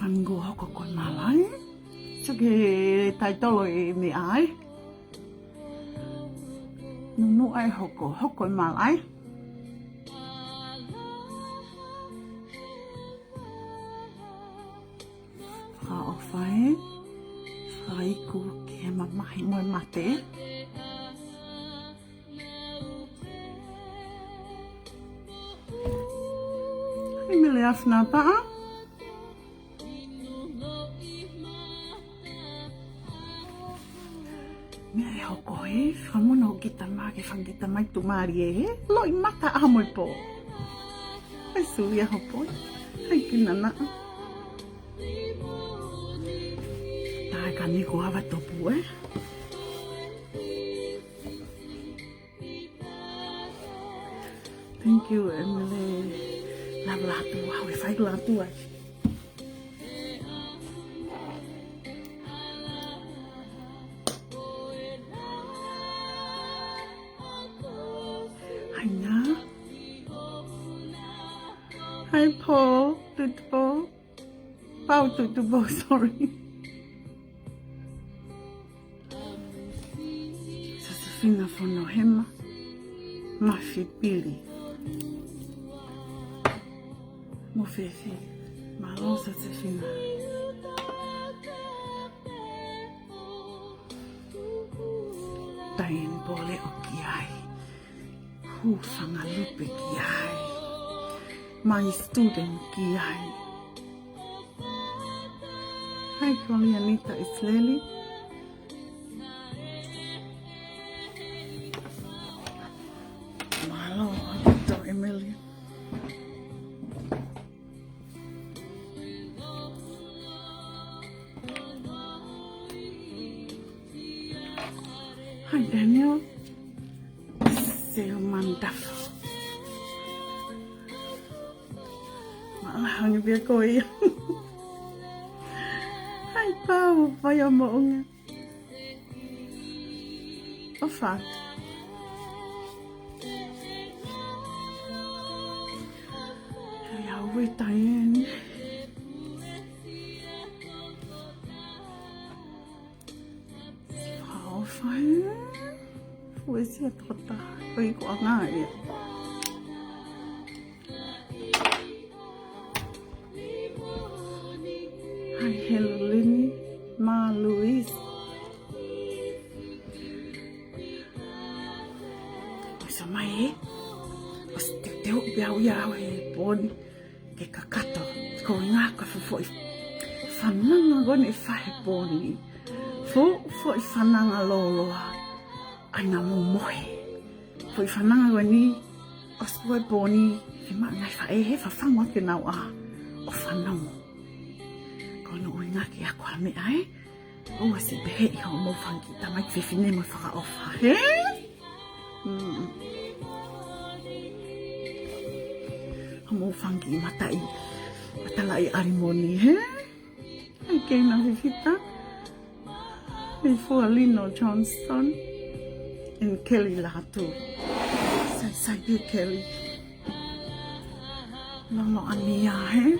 Fango hoko ko malai. So ke taitolo e me ai. Nunu ai hoko malai. Fra o fai. Fra iku ke mamahi moe mate. Hai me le afna paa. Mea hoko e, whamuna o kita maa ke whangita mai tu MALIE he, loi mata a moi po. Hai sui a hopo, hai kina naa. Tae ka niko awa topu e. Thank you, Emily. Lava latu, wow, e whai latu ai. Hi Paul, Tutubo. Pau Tutubo, sorry. Sasafina fono hema. Mafi pili. Mofefi. Malo sasafina. Taimi pole o kiai. Hu fangalupe kiai. My student KEHE. Hi, Anita, it's Lely. Malo, Dr. Emily. Hi, Daniel. Seu mandaf. Hanya biar koi. Hai Pau, vai among. Ofa. Ya we tayen. Frau fein. Wo ist ihr total? Oi ko ngai. Hello, Lenny, Ma Louise. So mai, os te o biau iau e poni ke kakato ko ngā ka foi whananga gone whahe poni foi whananga loloa ai ngā momohe foi whananga gone os koe poni he maa ngai whaehe whawhangwa ke nau a o whanau. Kono ui ngaki a kua mea e. Oa si behe i hao mō whangi tamai kwewhine mo whaka ofa. He? Hao mō whangi i matai. Matala i arimoni, he? Hei keina whiwhita. Hei Fualino Johnston. In Kelly lātu. Sai be Kelly. Lolo ania, he?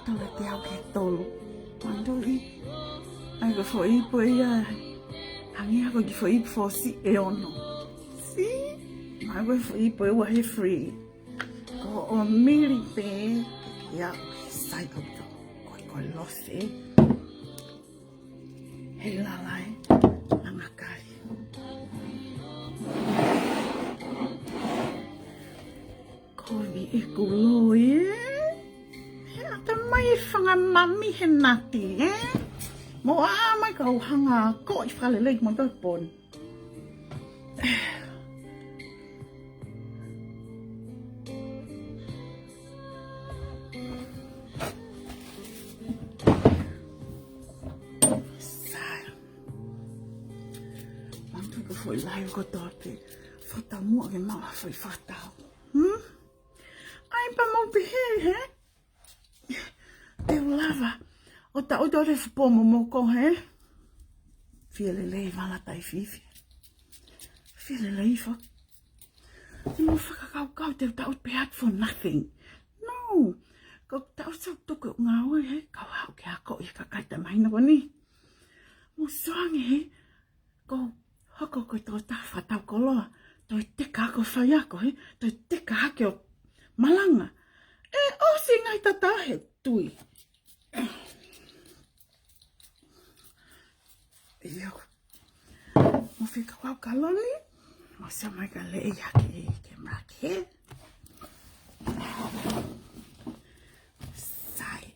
Tala te au ke tolu. Mandoli. Ai ka fwoi po ia. Hangi ako ki fwoi po si e ono. Si? Mai koe fwoi po e wahe free. Ko o miri pe. Ke ia sai o to. Koe lose. Hei lalai. Angakai. Koe e kuloi e. Mai whangamami he nati, Moa'Uli'I mai kau hanga ko I whalelei mo doi pon. Foi lai ko tote. Foi ta mo ke ma foi fatao. Ai pa mo bihe he. Te lava. O ta o dore fu po mo ko he. Fiele lei vala tai fifi. Fiele lei fo. Te mo whakakau te ta o peat for nothing. No. Ko ta o sa tuku ngau he. Kau hau ke ako I kakaita mai na ni. Mo soange he. Ko hoko koe tō tāwhatau koloa, toi teka ako whai ako he, toi teka hake o malanga. E o si ngai tatahe tui. Iyo, mo whika wau kaloni, mo sa mai ka Lea Aki ke mrake. Sai,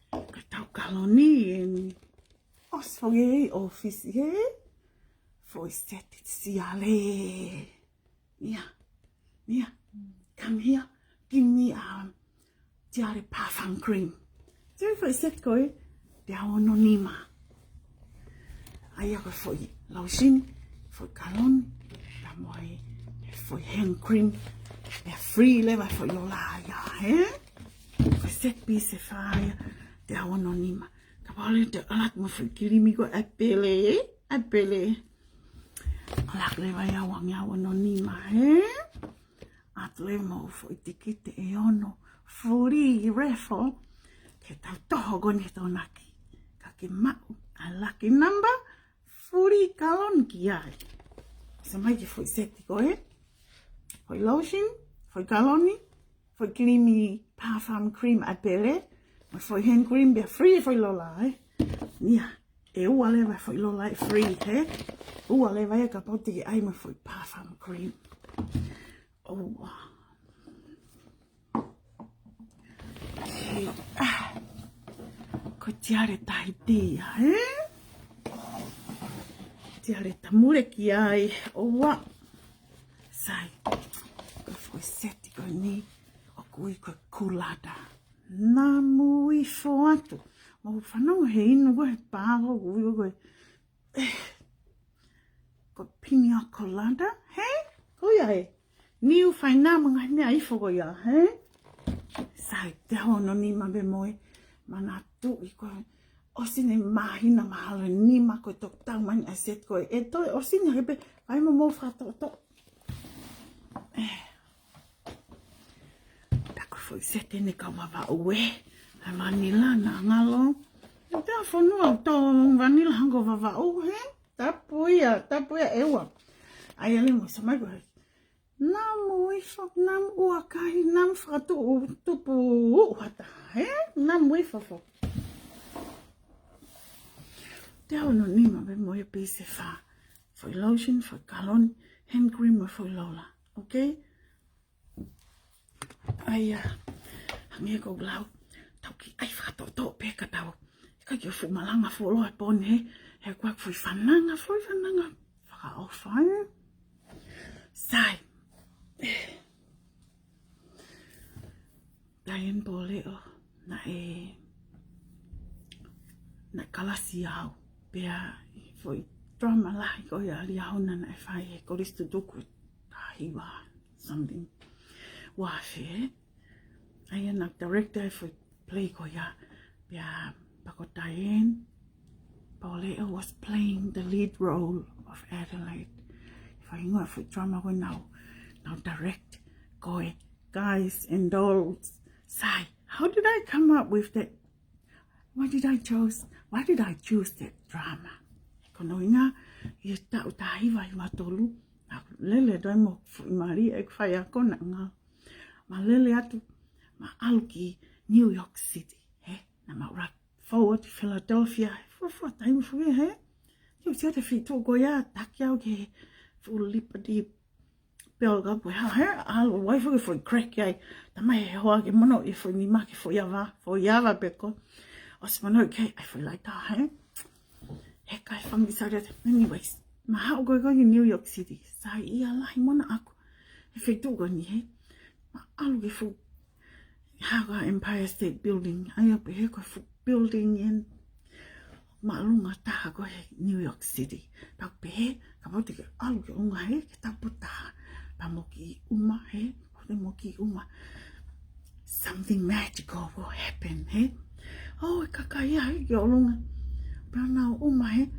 ka tau kaloni en osfonge office he. Foi set it siale. Mia, come here. Give me tiare parfum cream. So foi set koi te HONO nima. Ai ako foi lotion, foi cologne, ta moi foi hand cream. Te free leva foi LAHI, he? Foi set piece fire te HONO nima. Ka pole te alat mo foi kirimi ko apele. Alak le vai awang yawa no nima he. At le mo foi tikite e ono. Free raffle. Ke tau toho goni tau naki. Ka ke mau. A lucky number. Free kalon ki ai. Sa mai ke foi seti ko he. Foi lotion. Foi kaloni. Foi creamy parfum cream apele. Foi hand cream be free foi lola he. Nia. E ua lewa foi lola e free he. Ua lewa e ka poti ki ai ma foi parfum cream. Oh. Ko tiare tai tia, he? Tiare tamure ki ai. Oua. Sai. Ko foi seti ko ni. Oku I ko kulada. Nā mui fo atu. Mo whanau he inu ko he pāho ui ko ko pini o kolada, he? Ko ia he? Niu whai nā mga mea ifo ko ia, he? Sai, te HONO nima be moe. Mana tu I ko osine mahina mahalo nima ko tok tau mani a set ko e toi osine hebe ai mo whato to. Tako foi sete ne ka wawa ue. Ai manila na ngalo. Te a whanua tō vanila hango wawa he? Tapuia ewa. Ai ale mo samai ko hei. Namu ifo, nam uakahi, nam whakatu tupu uata, he? Namu ifo fo. Te HONO nima be moe pise wha. Foi lotion, foi cologne, hand cream o foi lola, okay? Ai hangi ko glau. Tau ki ai whakatoto peka tau. Ka ki o fu malanga foloa poni he. He kwak foi whananga. Whaka o whae. Sai. Daien po leo na na kalasi au. Pea foi drama lahi ko ia li auna na whae he koristu tuku tahiwa something. Wafe. Ai na director foi play ko ia. Pea pako Daien po leo was playing the lead role of Adelaide. If I know for drama ko now direct koi guys and dolls. Sai, how did I come up with that? Why did I choose that drama? Kono inga I ta utahiwa I matolu. Lele doi mo MALIE ek whai ako na ngā. Ma lele atu ma aluki New York City. He? Na ma rak forward Philadelphia. Fua taimu fuge he? Yo tia te whitu ko ia takiau ke full lipadi. Peo ka pui ha he? Alo waifu ke fui crack ai. Ta mai he hoa ke mono I fui ni ma ke fui ava peko. O se manoi ke, ai whai lai taha, he kai whangi saurata. Anyways, maha o goi New York City. Sa ia lahi mona aku. He whetūga ni he. Ma alu ke fu. Haga Empire State Building. Ai ape he koe fu building in. Ma alunga taha koe New York City. Pau pe he. Ka poti ke alu ke unga he. Ke tapu taha. Pa moki uma he. Kote moki uma. Something magical will happen he. Oh, kakaia he ke olunga. Pau nao uma he.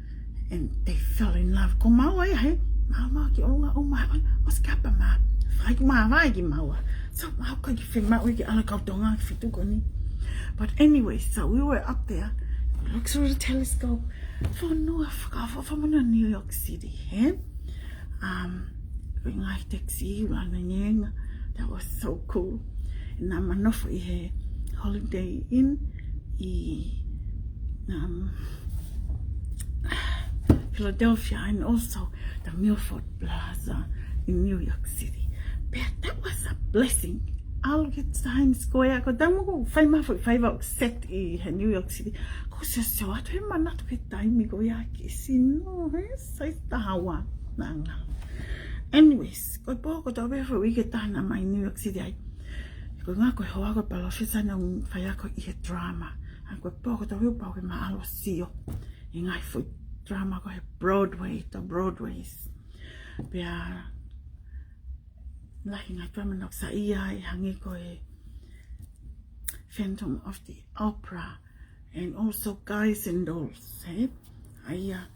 And they fell in love. Ko maua ia he. Maua ki olunga uma. Os kapa maa. Whai ki maa vai ki maua. So mau kai ki whemau ki ala kautonga ki whituko ni. But anyway, so we were up there. We looked through the telescope. Whanua whamana New York City, he? Ngai taxi, wana nyenga. That was so cool. Nā manofu I he Holiday Inn Philadelphia, and also the Milford Plaza in New York City. But that was a blessing. I'll get Times Square. Ko tamu ko whaiva set I New York City. Ko se atu he manatu ke Taimi Oku Aki sino he sai tahawa nanga. Anyways, ko po ko tawe for we get tahana mai New York City ai. Ko nga ko hoa ko palo fisa na whaia ko I drama. Ai ko po ko tawe pa ko maalo sio. I ngai fo drama ko he Broadway, the Broadways. Pia lahi ngai drama nok sa ia I hangi ko he Phantom of the Opera and also Guys and Dolls. He? Aia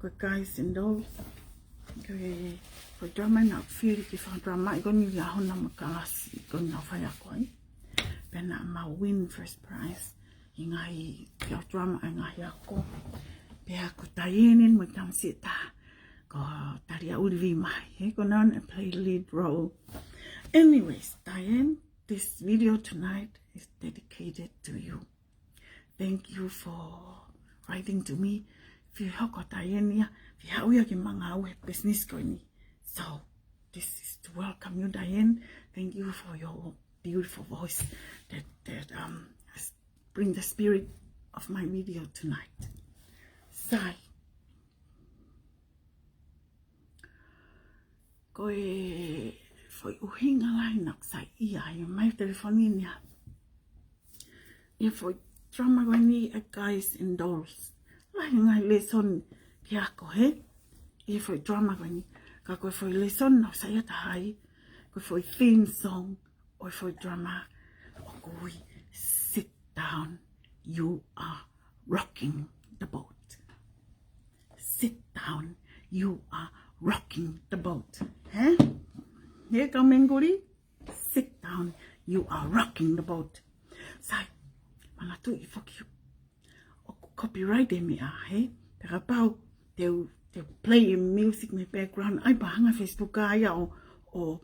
ko Guys and Dolls. Ko drama na whiri ki wha drama I goni la hona makalasi ko na whaia ko ai. Pena ma win first prize. I ngai kia drama I ngai ako. Pea ko taienin mo tamsi ta. Ko taria urivi mai. Ko nan play lead role. Anyways, Diane, this video tonight is dedicated to you. Thank you for writing to me. Fi hoko Diane ya. Fi hauia ki mga awe business ko ni. So, this is to welcome you, Diane. Thank you for your beautiful voice that bring the spirit of my video tonight. Sai. Koe foi uhinga lai nak sai ia I mai telefoni ni. Ia foi drama koe ni a Guys and Dolls. Lai ngai lesoni ki ako he. Ia foi drama koe ni. Ka koe foi lesoni no sai TAHA. Koe foi theme song. Oi foi drama. Okui, sit down. You are rocking the boat. Sit down. You are rocking the boat. Huh? Here come Menguri. Sit down. You are rocking the boat. Sai, Matu'A Foki. Oku copyright me he. Pera pau, they'll play music in the background. Ai bahanga Facebook aya o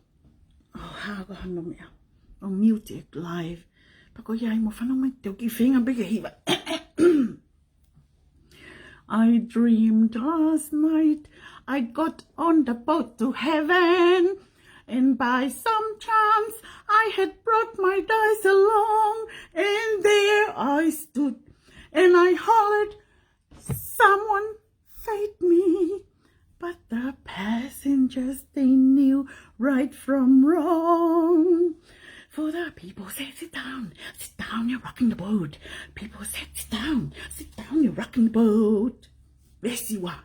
haga hano mea. O music live. Pako ia mo whanau mai teo ki whenga bega hiwa. I dreamed last night I got on the boat to heaven, and by some chance I had brought my dice along, and there I stood and I hollered, someone fade me. But the passengers, they knew right from wrong. For the people said, sit down, you're rocking the boat. People said, sit down, you're rocking the boat. Yes, you are.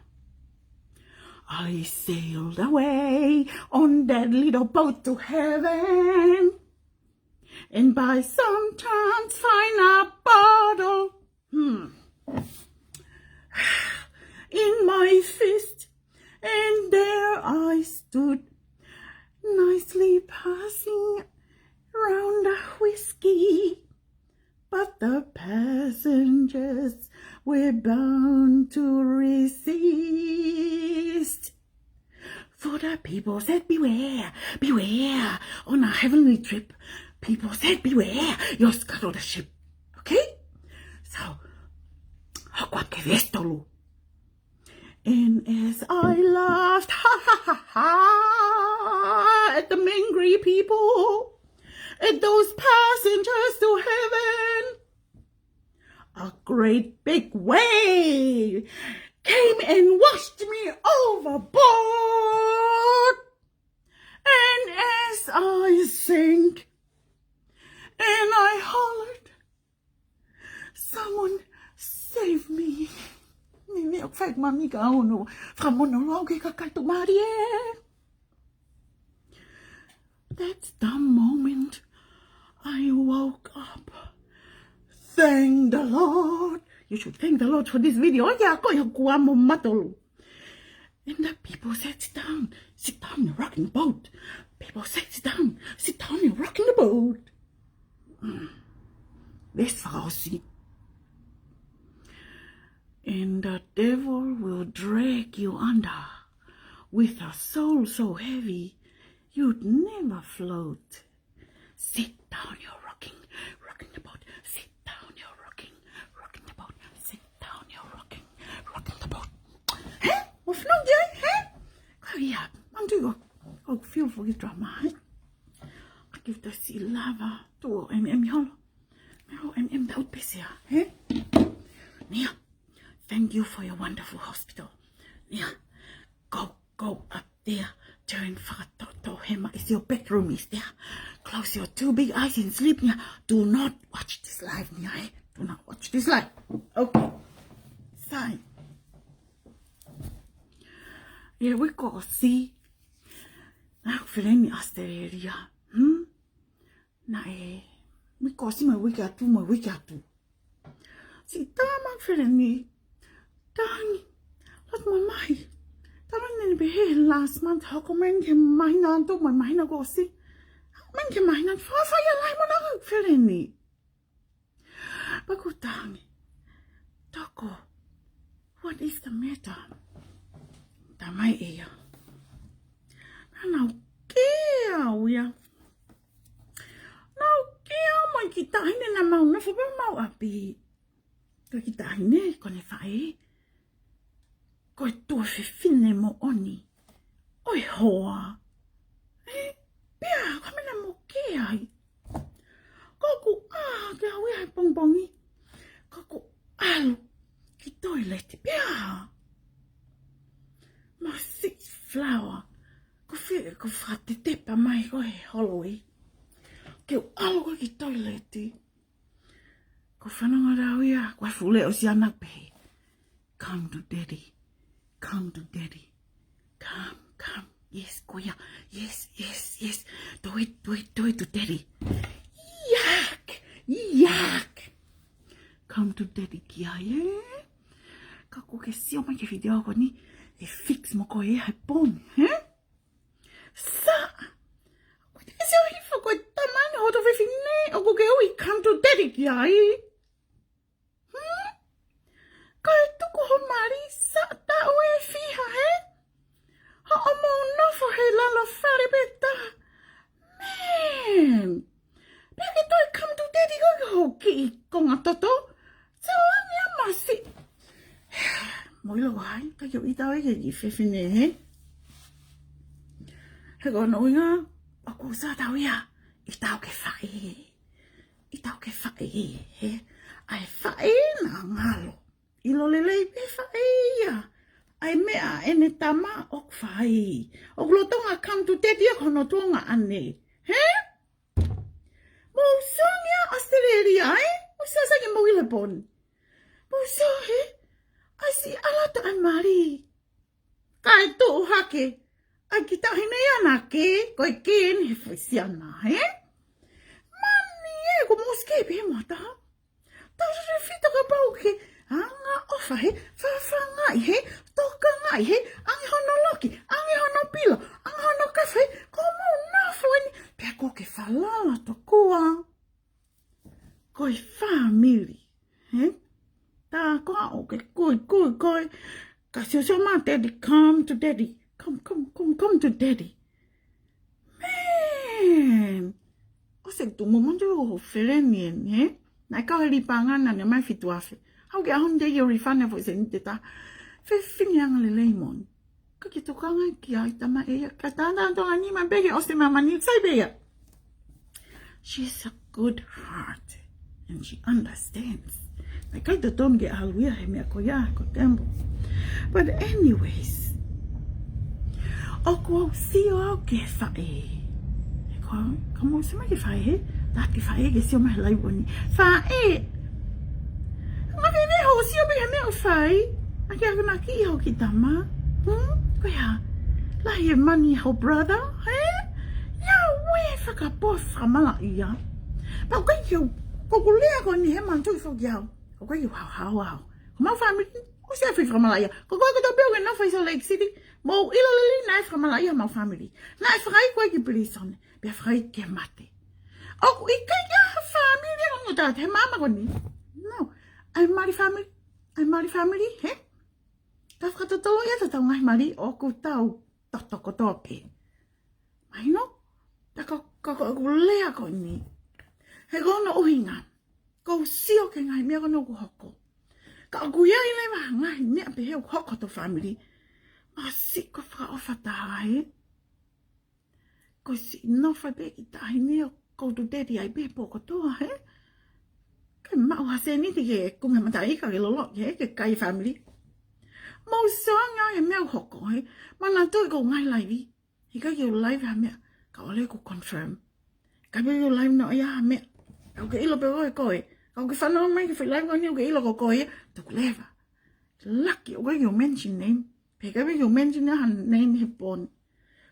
I sailed away on that little boat to heaven, and by some chance find a bottle in my fist, and there I stood, nicely passing round a whiskey, but the passengers were bound to resist. For the people said, beware, beware, on a heavenly trip. People said, beware, you'll scuttle the ship. Okay? So, hokwa ke vestolu. And as I laughed, ha ha ha ha, at the angry people, at those passengers to heaven, a great big wave came and washed me overboard. And as I sank and I hollered, someone save me. That's the moment I woke up. Thank the Lord. You should thank the Lord for this video. And the people said, sit down, you're rocking the boat. People said, sit down, you're rocking the boat. This Frausi. And the devil will drag you under with a soul so heavy you'd never float. Sit down, you're rocking the boat. Sit down, you're rocking the boat. Sit down, you're rocking the boat. Hè? Of nou jij, hè? Ja, man doe ook veel voor je drama, hè? Ik geef dat die lava toe en holo. En dat pizza, hè? Nia, thank you for your wonderful hospital. Nia, go up there. Turn Fakalototo Hema is your bedroom is there. Close your two big eyes and sleep. Nia. Do not watch this live, Nia. Do not watch this live. Okay. Fine. Here we go. See. Now FOLOLENI Australia. Now we go see my week at two. See, damn FOLOLENI. Dang. That's my mind. Taman ni last month how come man can mine on to my mind go see. Man can mine on fire like one of FOLOLENI. But good dang. Toko. What is the matter? Taimi ear. Now kia. Now kia my kita hine na mau na fuba mau api. Ko kita hine ko ne fai. Ko to fine mo oni. Oi hoa. Pia ko na mo kia. Ko ku ke awi ai bongbongi. Ko ku alu ki toilet pia. Ma six flower. Ko frate tepa mai ko holoi. Ke alu ko ki toilet. Ko whananga rauia. Ko fule o si anak pe. Come to daddy. Come to daddy. Come. Yes, Koya. Yes. Do it to daddy. Yak. Come to daddy kia, yeah? Kako ke sio mai ke video ko ni. E fix mo ko e hai pon, eh? Sa. Ko te sio hifa ko tamani ho to fine. O ko ke ui come to daddy kia, eh? Kai tuku ho mari sa ta ue fiha, eh? Ha omo no fo he lalo fare beta. Man. Peke toi come to daddy ko ho ki konga toto. So ani amasi. Moi lo hai ka yo ita e ki fefine, eh? He ko no inga aku sa ta ia. Ita ke fai, eh? Ai fai na ngalo. Ilo lelei pe whaeia. Ai mea ene tama ok whae. Ok lotonga come to daddy ak hono tonga ane. He? Mo songia Australia, eh? Mo sasagi mo ilapon. Mo so, he? Asi alata an mari. Kai to hake. Ai kita hine anake. Koi ken he fwisiana, eh? Mani e ko moske pe mata. Ta refita ka pauke. Anga ofa he, fafangai he, toka ngai he, angi hono loki, angi hono pilo, angi hono kafe, komo nafo eni, pia ko ke falala to kua. Koi family, he? Ta koa o ke koi, kasi o sio ma daddy, come to daddy, come to daddy. Man, o se tu momanjo o FOLOLENI, he? Nai kau heli pangan na ne mai fitu afe. How get on day you refund for sentita? Fifin yang lemon. Kakito kanga kia itama eya katana to ani ma bege oste mama ni sai beya. She's a good heart and she understands. I kai te tonu ke aluia he mea ko ia, ko tempo. But anyways, oku au sio au ke whae. Ka mo se mai ke whae he, tā ke whae ke sio mai lai wani. Whae! Ma ke ne ho sio me he mea o whae. A ke akuna ki iho ki tama. Ko ia, lahi e mani ho brother, he? Ia we whakapo whamala ia. Pa kai kiu, Oku Lea ko ni he mantu Foki au. Ko kai kiu hau. Ko mau family, o se afi whamala ia. Ko kai ko ta peo ke na whaisa Lake City. Mo ilo lili na e whamala ia mau family. Na e whakai koe ki Brisone. Pia whakai ke mate. Oku I kai kia family. Ngo ta te mama ko ni. No. Ai mari family, he? Ta whakatotolo ia ta tau ngai mari oku tau totoko tope. Mai no? Ta ka Oku Lea ko ni. He kono uhinga. Ko sio ke ngai mea kono ku hoko. Ka aku ia i lewa ngai mea pe heu hoko to family. Ma si ko whaka taha he. Ko si nofa pe ki tahi mea ko tu teti ai pe poko toa he. Ke mau haseni te ke kunga matai ka ke lolo ke kai family. Mau soanga e mea hoko he. Mana toi ko ngai laivi. Hika ki o live ha mea. Ka ole ko confirm. Ka pe o live no ia ha mea. Kau ke ilo pe koe. Kau ke whanau mai ke whilai ko ni o ke ilo ko koe. Tuku lewa. Lucky o koe ki o mention name. Pe ka pe ki o mention name he pon.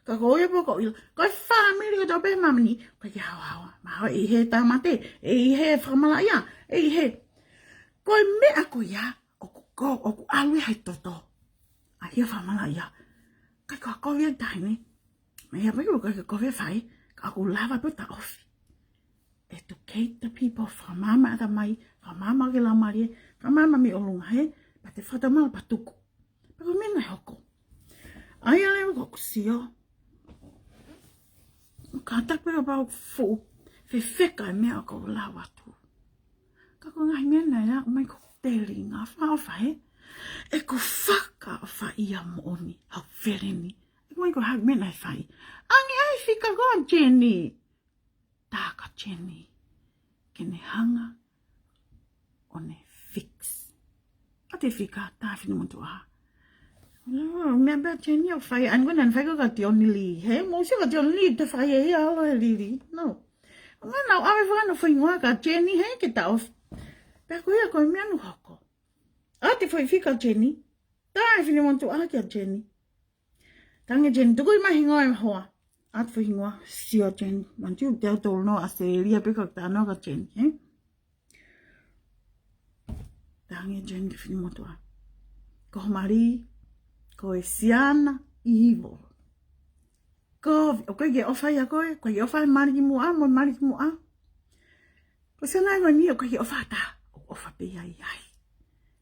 Ka koe po ko ilo. Koe family ko tau pe mamani. Koe ki hawa. Maho e he tamate. E he whamala ia. E he. Koe mea ko ia. Oku alwe hai toto. A hia whamala ia. Kai koe koe taini. Mea pe koe koe whai. Ka aku lava pe ta ofi. Educate the people from mama ata mai, from mama ke la marie, from mama mi olunga he, pa te whata mala patuku. Pa ko mena hoko. Ai ale ko sio. Ka tak pe ba fu, fe feka e mea ko la watu. Ka ko ngai mena ya, mai ko teli nga fa he. E ko whaka fa ia mooni, au vereni. E ko mai ko hak mena e whai. Angi ai fika ko Jenny. Taka Jenny, kene hanga, o ne fix. A te whika, tāwhini Matu'A. Mea bea Jenny o whai, angona whai ka te oni li, he? Mo si ka te oni li, te whai e hea alo e liri, no. Nga nau awe whana whaingoa ka Jenny, he, ke tau. Pea koe a koe mea nu hoko. A te whai whika Jenny, tāwhini Matu'A ki a Jenny. Tange Jenny, tuku I mahingoa e hoa. At for hingoa, sio Jenny. Mantiu te au no a se lia peka ka tānoa ka Jenny, he? Tange Jenny ke whini Matu'A. Ko mari, ko e siana, evil. Ko, o koe ke ofai a koe, koe ke ofai mari ki mua, mo mari ki mua. Ko siana e koe ni, o koe ke ofai ta, o ofa pe ai.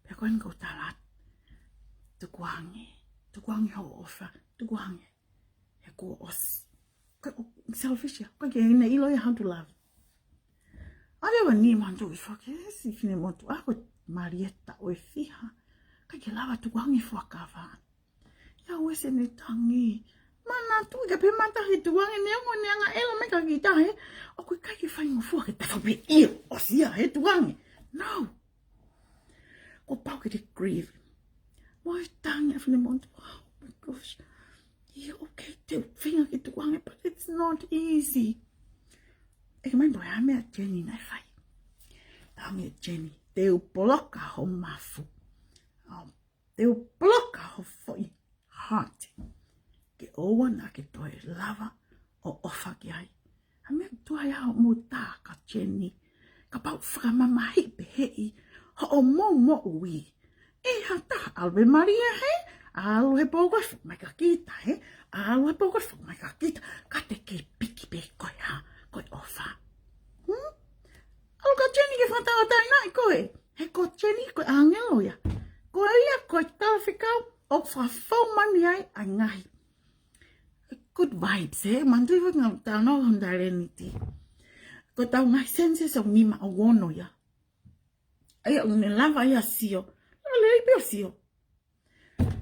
Pea koe ni kou talat. Tukuange ho ofa, tukuange. He kua osi. Selfish ya, koe ke ina ilo how to love. Ale wa ni mantu I Foki, si fine Matu'A ko Marieta o e fiha. Kai ke lawa tukuangi fuakawa. Ya wese ne tangi. Mana tu ke pe mata he tukuangi neongo neanga elo me ka kita he. O koe kai ke whaingo fua ke tafa pe ilo. O sia he tukuangi. No. Ko pau ke te grieve. Mo e tangi a fine Matu'A. Oh my gosh. Yeah, okay, te whinga ki tukuangi, but it's not easy. E mai boe a mea Jenny nai whai. Tā mea Jenny, te upoloka ho mafu. Te upoloka ho foi heart. Ke oa na ke toe lava o ofa ki ai. A mea tuai au mo tā ka Jenny. Ka pau whakamamahi pe hei. Ho o Moa'Uli'I. E hata alwe Maria he. Alu he pōkoi mai ka kita he. Alu he pōkoi mai ka kita. Ka te ke piki pe koe ha. Koe ofa. Alu ka Jenny ke whatau tai nai koe. He ko Jenny koe angelo ya. Koe ia koe tawhikau. O whawhau mani ai a ngahi. Good vibes he. Mantui wak ngau tāno hondareniti. Ko tau ngai senses o nima o wono ya. Ai o ne lava ia sio. Lei pio sio.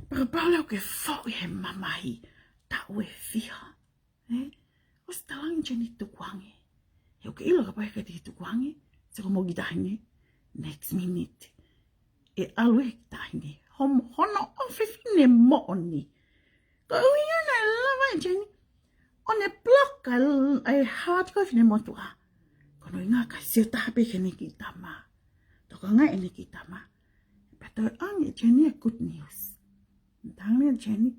Pero Paulo ke fau he mamahi ta ue fiha. O stalang Jenny tukuangi. He o ke ilo ka pae ka te tukuangi. Se ko mogi tahingi. Next minute. e alu e tahini. Hono ofifine mo'oni. Ko uia na lava e jeni. O ne block ai hard ko fine Matu'A. Kono inga ka sio tahape kene ki tama. Toko ngai ene ki tama. Pato angi jeni e good news. Tangi jeni.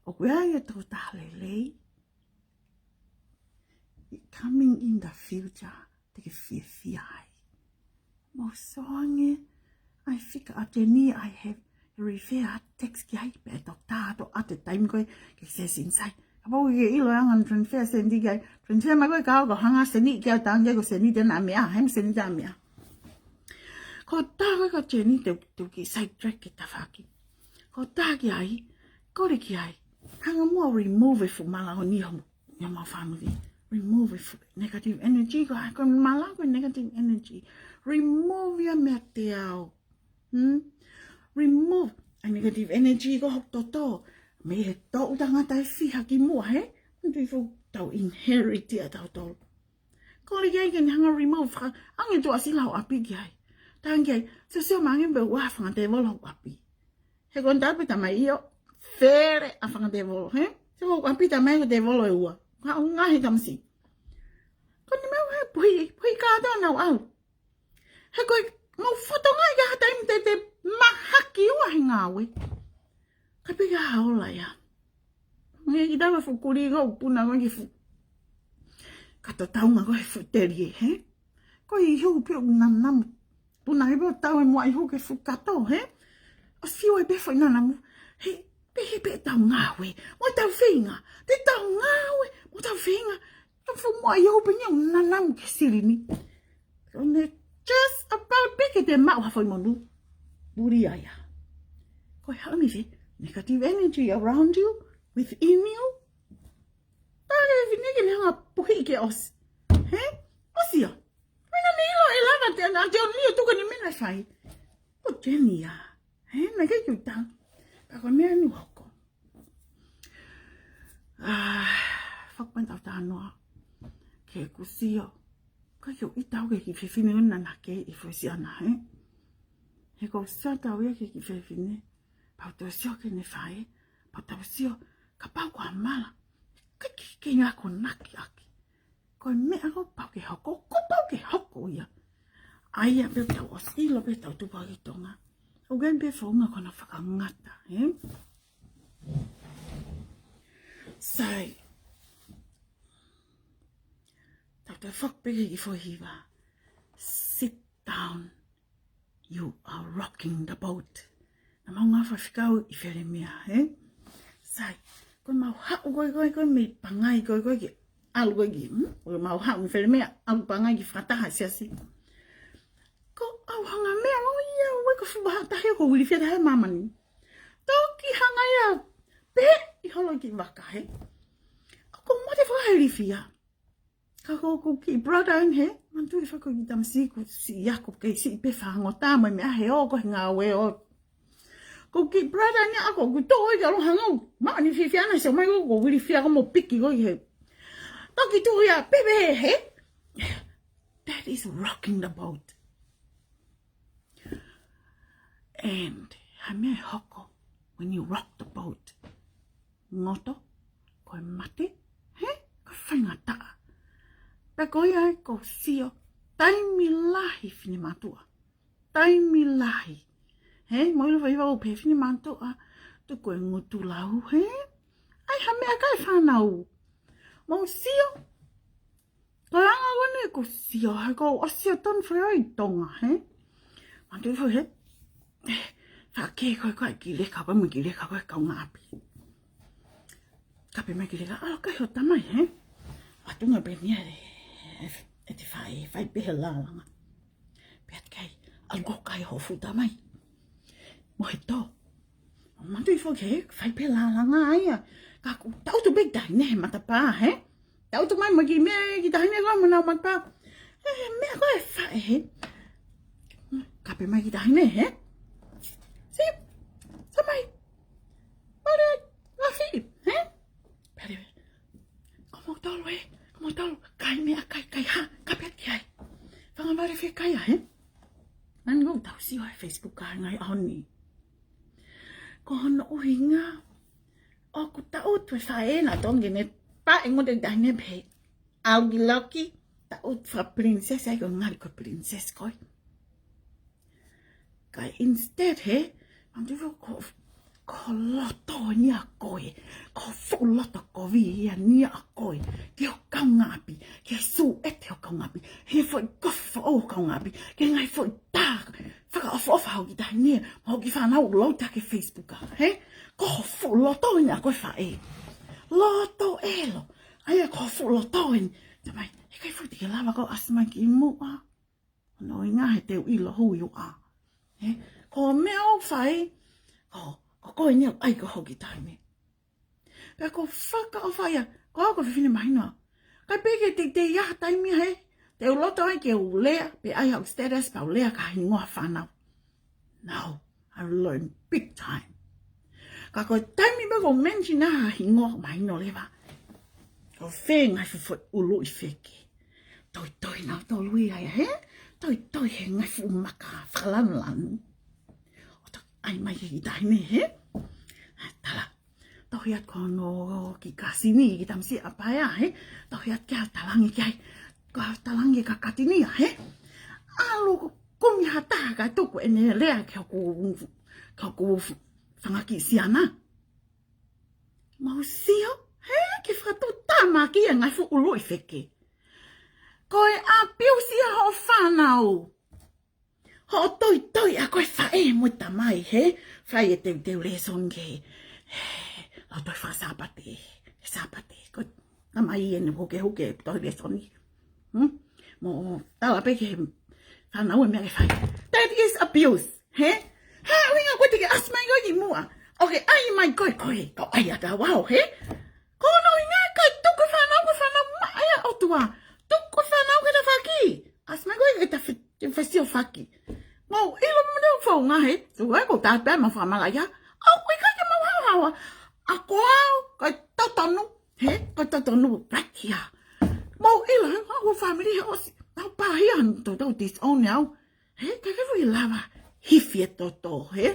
O kuia ia tau tahalelei. Coming in the future. Teke fia ai. Mo soange. I fika a jeni I have refer text ki ai pe ta to at the time ko ke se sinsai. Abo ye ilo ang transfer sendi kai. Transfer ma ko ka ko hanga seni ki ta nge ko seni den amia HANSEN da amia. Ko ta ko jeni te ki side track ki ta faki. Ko ta ki ai ko ri ki ai. Hanga mo remove fu mala ho ni ho ma family. Remove negative energy ko mala ko negative energy. Remove your material. Remove a negative energy ko hok to. Me he tau tanga tai fiha ki mua he. Ndi fu tau inherit ia tau tol. Ko li gai ken hanga remove ka. Ange tu asila ho api gai. Tangai sesio mangi be wa fanga te volo api. He kon tape tama io fere a fanga te volo he. Se ho api tama ko te volo e ua. Ka ngahi tamsi. Ko ni me he pui ka da na au. He ko mo foto ngai ga time te mahaki wa ngawe. Kapi ga haola ya. Nge ki dawa fukuri ga upuna ga ki fu. Kato tau nga ga fu terie he. Ko I hu pe nanam. Puna he tau mo I hu ke fu kato he. O siwa be fo nanam. He pe tau ngawe. Mo tau finga. Te tau ngawe. Mo tau finga. Fu mo I hu pe nanam ke sirini. One just about big de ma wa foi monu. Buri aya. Ko help me fi negative energy around you, within you. Tare fi nige hanga puhi ke os. He? Osia. Mina nilo elava te na te onio tu ni mina fai. O Jenny ya. He na ke yuta. Ka ko me ni hoko. Fak pan tau TALANOA. Ke kusio. Ka yo itau ke ki fifine na na ke I fosiana he. He ko sa tau ya ke ki fifine. Pau to sio ke ne fai. Pau tau sio ka pau ko mala. Ka ke nga ko naki aki. Ko me ako pau ke hoko. Ko pau ke hoko ya. Ai ya be tau osilo be tau tu pagi tonga. O gen be fonga ko na whakangata he. Sai. Dr. Fok begi ki hiva. Sit down. You are rocking the boat. Na mau ngā whawhikau I where mea, he? Sai, koe mau hau koe me pangai koe ki alu koe ki, koe mau hau I where mea, alu pangai ki whataha siasi. Ko au hanga mea, ia, koe ko whubaha tahe ko wili whia tahe mamani. Toki hanga ia, pe I holo ki waka, he? Ko mate whaheri whia. Ka ko ki brother in he, mantu I whako ki tamsi ko si Jakob kei si pe whahangota mai mea he o ko ngā we o. Ko ki brother ni ako ko to I alo hangau. Ma ni fiana se mai ko wili fia ko mo piki ko he. Toki tu ya bebe he. That is rocking the boat. And hame hoko when you rock the boat. Ngoto ko mate he ko whaingata. Pa ko ia ko sio taimi lahi fini Matu'A. Taimi lahi. He, mo ilo whaiwa o pe fini Matu'A. Tu koe ngutu lau, he? Ai ha mea kai whanau. Mo sio. Ko anga wane ko sio. Hai ko osio ton whai tonga, he? Mantu I he. Whake koe ki leka koe mo ki leka koe kau ngā api. Kape mai ki leka. Alo kai ho tamai, he? Watunga pe nia e te whai pehe lalanga. Peat kai. Algo kai ho futa mai. Mo he tō. Mantu I whoke he, whai pe lalanga aia. Ka ku tau tu big dahi ne he matapā, he? Tau tu mai magi mea ki dahi ne koe manau matapā. Mea koe whae he. Kape mai ki dahi ne, he? Si, sa mai. Pare, wafi, he? Pare, komo tolu he. Komo tolu, kai mea kai ha, kapet ki hai. Whangaware whi kai he? Man go tau siwa Facebook ka ngai oni. Ko hono uhinga. Oku tau tu faena tongi ne pa ngode dane pe. Augi loki tau fra princess ai ko ngali ko princess koi. Kai instead he, am tu ko loto ni a koi. Ko fu loto ko vi ni a koi. Ki o kaungapi, ki su ete o kaungapi. He foi gofa o kaungapi. Ki ngai foi ta. Faka ofa hau ki dane. Hau ki whanau lo ta ke Facebook ka. He? Ko fu loto ni a koi fa e. Loto elo. Ai ko fu loto ni. Tamai, he kai fu ti lava ko asma ki mua. No inga he te ilo hui o a. He? Ko mea o fai. Ko ni ai ko hoki taime. Pe ko whaka o whaia, ko ako whiwhine mahinoa. Kai peke te ia taimi he, te uloto ai ke ulea, pe ai hau status pa ulea ka hingoa whanau. Now, I learned big time. Ka ko taimi pa ko mention na hingoa mahino lewa. Ko whengai fufu ulu I wheke. Toi nau tau lui ai he, toi he ngai fu maka whalanlanu. Ai mai ki taime he. Tala. Tohiat kono ki kasini ki tamsi apaya he. Tohiat kia talangi kia. Talangi ka katini he. Alu kumi hata ka tuku ene lea kia ku whangaki siana. Mau sio he ki whatu tama ki ngai fu ulu I wheke. Koe a piu sia ho whanau. Ho toi a koe whae mo tamai he. Whae e teu lesoni ke. Lau toi wha sapate. Ko tamai ene hoke toi lesoni. Mo tala peke whanau e mea ke whae. That is abuse. He? Ha, winga koe teke asmai koe ki mua. Okay, ai mai koe. Kau ai ata wau he. Kono inga kai tuku whanau maia otua. Tuku whanau ke ta whaki. Asmai koe ke ta whasio whaki. Mau ilo mune o whau ngā he. Sua ko tā pēr ma whamalaya. Au, koe kai ke mau hawa. A ko au, kai tatanu. He, kai tatanu right here. Mau ilo he, au family he osi. Au pāhi anu tau disown au. He, kai kefu I lava. Hifi e toto, he.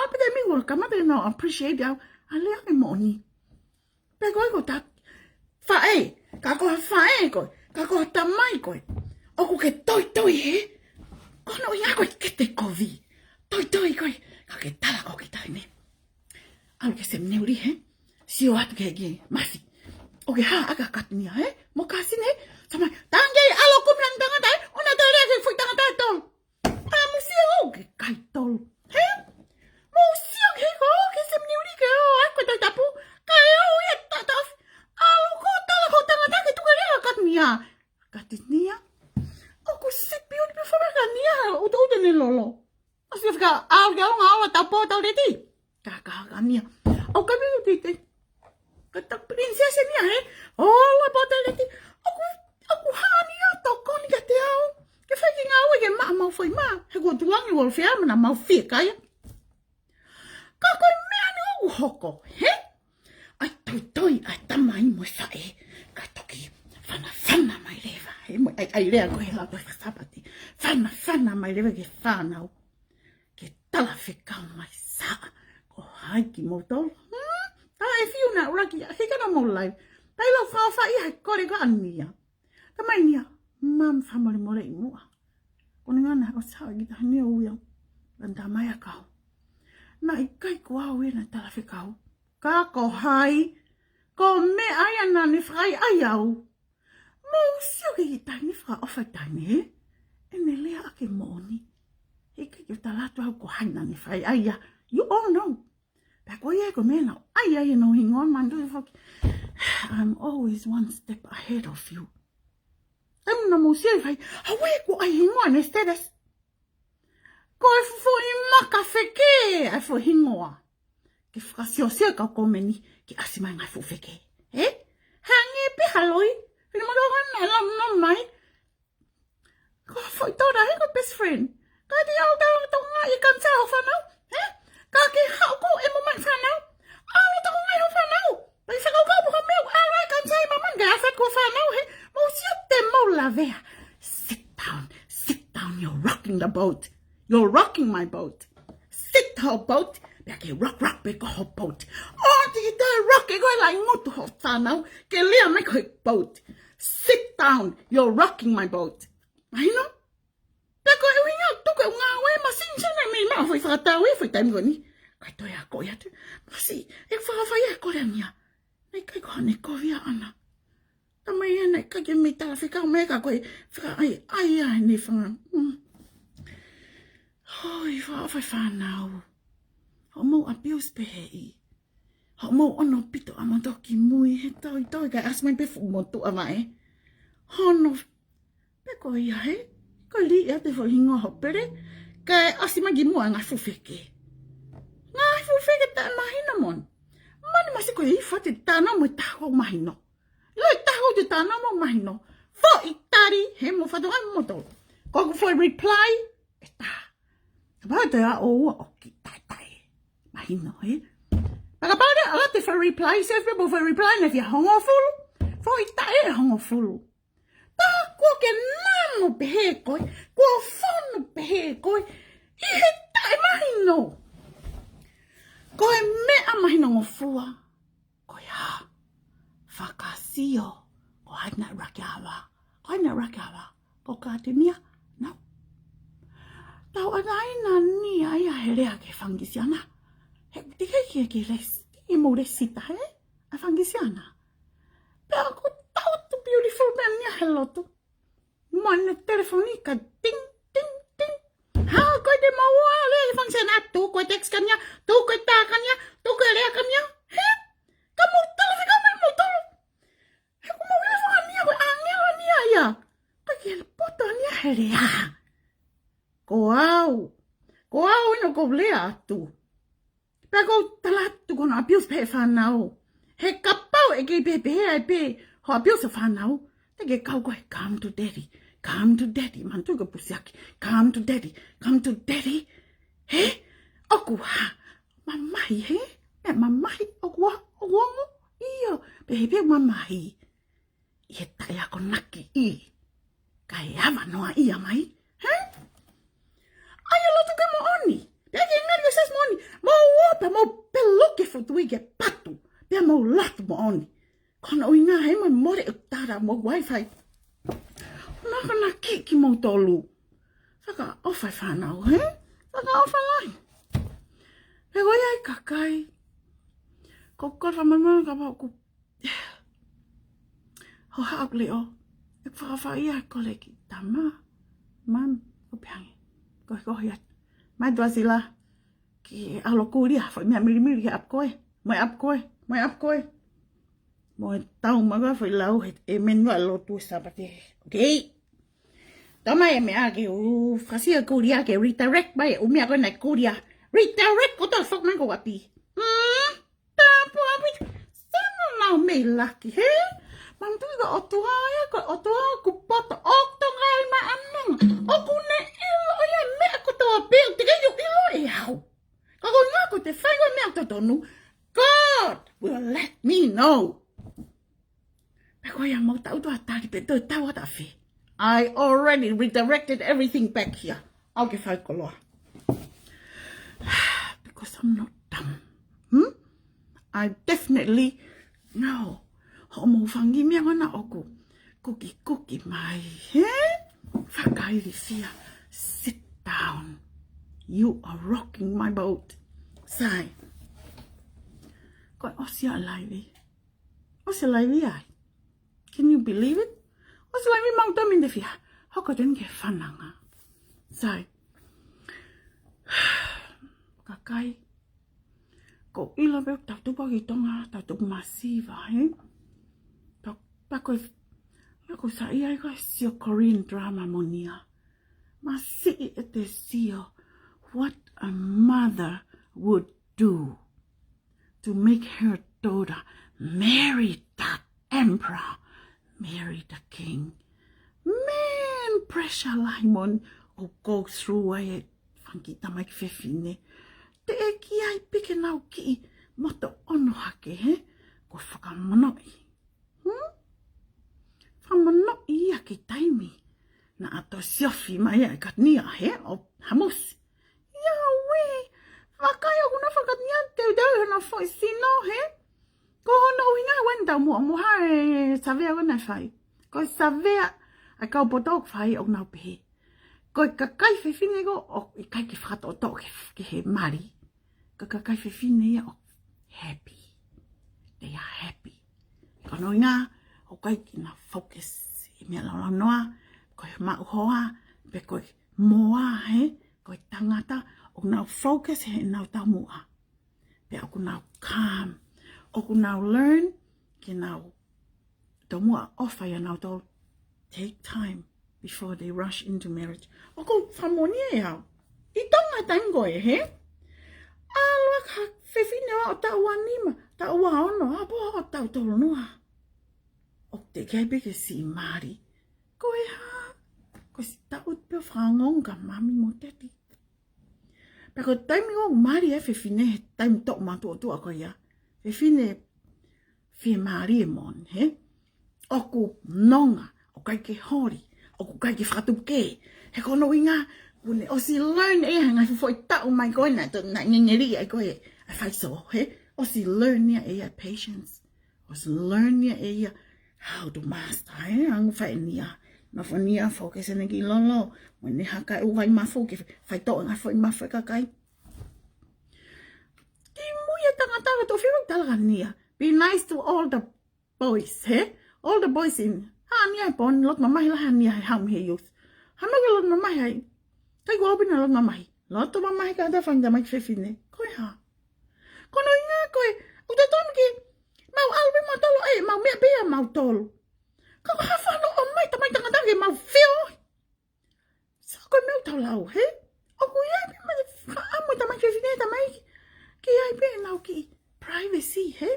Apete mi ura kamate no appreciate au. A lea ke moni. Pe koe ko tā. Whae. Ka koha whae koe. Ka koha tamai koe. Oku ke toi he. Kono ia koe ke te kovi. Toi koe. Ka ke tala ko ki taime. Alu ke sem neuri he. Sio atu ke ge masi. O ke haa aka katunia he. Mo kasin he. Samai. Tangei alo kumian tangatai. Una tau rea ke fui tangatai tol. Amu sio o ke kai tol. He. Mo sio ke ko ke sem neuri ke o. Ai koe tau tapu. Kai o ia tataf. Alu ko tala ko tangatai ke tuka rea katunia. Katunia. Oku sipi o te whamaka nia uta ni lolo. Asi whika au ke aunga awa tau pō tau reti. Ka nia. Au ka miu tite. Ka tak prinsesa nia he. Ola pō tau reti. Oku hania toko ni ka te au. Ke whaki ngā ue ke maa mau whai maa. He kua tuangi wal whiamana mau whia kaya. Ka koe mea ni oku hoko. He? Ai toi ai tamai mo whae. Ka toki. Whana mai lewa. Ai rea koe la koe whasapati. Whana mai lewa ke whanau. Ke tala whekau mai saa. Ko haiki mo tolu. Tā e whiu nā uraki. Hikana mo lai. Tai lau whawhai hai kore ka ania. Ta mai nia. Mam whamore more I mua. Kone ngana hako saa ki taha nia uiau. Ranta mai a kau. Nā I kai ko au e na tala whekau. Ka ko hai. Ko me ai ana ni whai ai au. Mau sio ke taimi wha ofa taimi he. E me lea ake moni. He ke ki talatu au ko haina ni whai aia. You all know. Pea ko ia ko mena. Aia no hingon mandu i whaki. I'm always one step ahead of you. Emu na mau sio I whai. Hawe ko ai hingoa ne status. Ko e fufu I maka wheke. Ai fu hingoa. Ke whakasio sio ka komeni. Ki asimai ngai fu wheke. He? Hangi pihaloi. Pina mo doon na alam na mai. Ko foi toda he ko best friend. Ka di au daw to nga ikan sa ho fanau. He? Ka ki hau ko e mo man fanau. Au to nga ho fanau. Pai sa ko ko mo meu au kan sa maman ga sa ko fanau he. Mo si te mo la vea. Sit down. You're rocking the boat. You're rocking my boat. Sit ho boat. Beke rock beke ho boat. Oh, di da rock e go like motu ho whanau. Ke lea me koe boat. Sit down. You're rocking my boat. Mahino? Beko e winga tuke ngā we masinchana me ma foi whakatau e foi taimi goni. Kai toi a koe atu. Masi, e whawhai a kore mia. Nei kai koha ne kovia ana. Tamai e nei kai ke me tala whikau me ka koe. Whika ai ne whanga. Hoi whawhai whanau. Ho mau abuse pehei. Ho mau ono pito a motoki mui he toi kai asmai pefu Matu'A mai. Hono. Peko ia he. Ko li ia te whahingo hopere. Kai asimagi mua ngā fuwheke. Ngā fuwheke ta mahina mon. Mani masi ko i whate tāna mo taho mahino. Loi taho te tāna mo mahino. Fo i tari he mo whatonga moto. Ko for reply. E tā. Pau te a o ki tai. Mahino he. Pakapare ala te for reply. Se for reply na fia hongo fulu. Fo i tai e hongo fulu. Tā kua ke namo pehe koe. Kua whono pehe koe. I he tai mahino. Koe mea mahino ngofua. Koe ha. Whakasio. Ko haina raki awa. Ko kātenia. Nau. Tau anaina ni aia he rea ke whangisiana. He tike ke resi. I mo resita he. A whangisiana. Pea ko tau tu beautiful man nia he lotu. Mana telefonika. Ting. Ha, koe te maua le whangsana. Tu koe text kanya. Tu koe tā kanya. Tu koe rea kanya. He? Ka mo tala whika mai mo tala. He ko mau ile whanga koe angea nia ia. Koe ke le poto nia he rea. Ko au ino ko lea atu. Pea ko tala atu kono abuse pe whanau. He kapau e ke pepe e pe. Ho abuse whanau. Te ke kau koe come to daddy. Come to daddy. Mantu ka pusiaki. Come to daddy. He? Oku ha. Mamahi he? Me mamahi. Oku ongo. Iyo. Pepe mamahi. Ie tai ako naki I. Kai awa noa ia mai. He? Ai lotu ke mo oni. Pea ke ngari o sas mo oni. Mo opa mo peloke fotui ke patu. Pea mo latu mo oni. Kona o inga he mo more o tara mo wifi. Naka na ki mo tolu. Saka ofai whanau, he? Saka ofai lai. Pea goi ai kakai. Ko kora mamama ka pao ku. Ho haak leo. E whakawhai ai kole ki tama. Mam, ko peangi. Ko hiat. Mai dua sila. Ki alo kuria. Fai mea mirimiri ke ap koe. Mai ap koe. Mo tau maga fai lau het e menua lotu sabate. Okay. Tama e mea ke u frasia kuria ke redirect mai u mea koe nai kuria. Redirect ko tau fok mango api. Tapo api. Sana lau me laki he. Mantu ka otua ya ko otua ku poto okto ngai ma amnong. Oku ne ilo ya mea ko toa bil tika yu ilo e hau. Kako nga ko te whai koe mea totonu. God will let me know. Peko ya mau tau tua tari pe toi tau ata whi. I already redirected everything back here. I'll give her KOLOA. Because I'm not dumb. I definitely know. Homo whangi mea wana oku. Kuki mai. He? Whakairi fia. Sit down. You are rocking my boat. Sai. Koe osia laiwi. Osia laiwi ai. Can you believe it? Osia laiwi mau tamin de fia. Hoko den ke whananga. Sai. Kakai. Ko ila beo tatu pagi tonga. Tatu masiva. He? Ako sa iya ko siyo Korean drama mo niya. Masi ete siyo what a mother would do to make her daughter marry that emperor, marry the king. Man, pressure laimon o go through it. Fangita mai fefine. Te eki ai pike nau ki moto ono hake, he? Ko whakamonoi. Whamanoi ia ki taimi. Na ato siofi mai e katnia he o hamusi. mo sino he. Ko hono inga wenda mo ha savea wana fai. Ko savea a kau potok fai o nau pe. Ko ka kai fe fine go o kai ki frat o to ke he mari. Ka kai fe fine o happy. They are happy. Ko no inga o kai ki na focus I mea la noa ko ma'uhoa pe ko moa he ko tangata o nau focus he nau tamua. Pe o nau calm. O nau learn ki nau tamua ofa ya nau to take time before they rush into marriage. O ko whamonia e au. I tonga tango e he. Alwa ka whewhine o taua nima. Taua ono. Apo o tau tolo noa. O te keipe ke si mari. Ko e ha. Ko si tau te whangonga mami mo teti. Pero taimi o mari e whewhine he taimi tok Matu'A ko ia. Whewhine whi mari e mon. He. Oku nonga. O kai ke hori. O kai ke whatuke. He kono inga. Une o si learn e hanga foi tau mai koe na to na ngengeri ai koe. Ai fai so. He. O si learn nia e patience. O si learn nia e how to master. He. Angu fai nia. Na fania focus ene ki lolo. Wene haka u vai mafu ke fai to nga foi mafu kakai. Ki muia tangata to fiu talaga nia. Be nice to all the boys. He. All the boys in. Ha nia pon lot mama la nia ham he youth. Hamaga lot mama hai. Kai go open lot mama hai. Lot mama hai ka da fang da mai fefine. Koi ha. Kono inga koi. U da ton ki. Mau albe mau tolo e mau me be mau tolo. Ka ha fa no o mai tamai tanga ke mau feel. Sa ko me tau lau he. O ku ia be ma fa amo tamai fefine tamai. Ki ai be nau ki privacy he.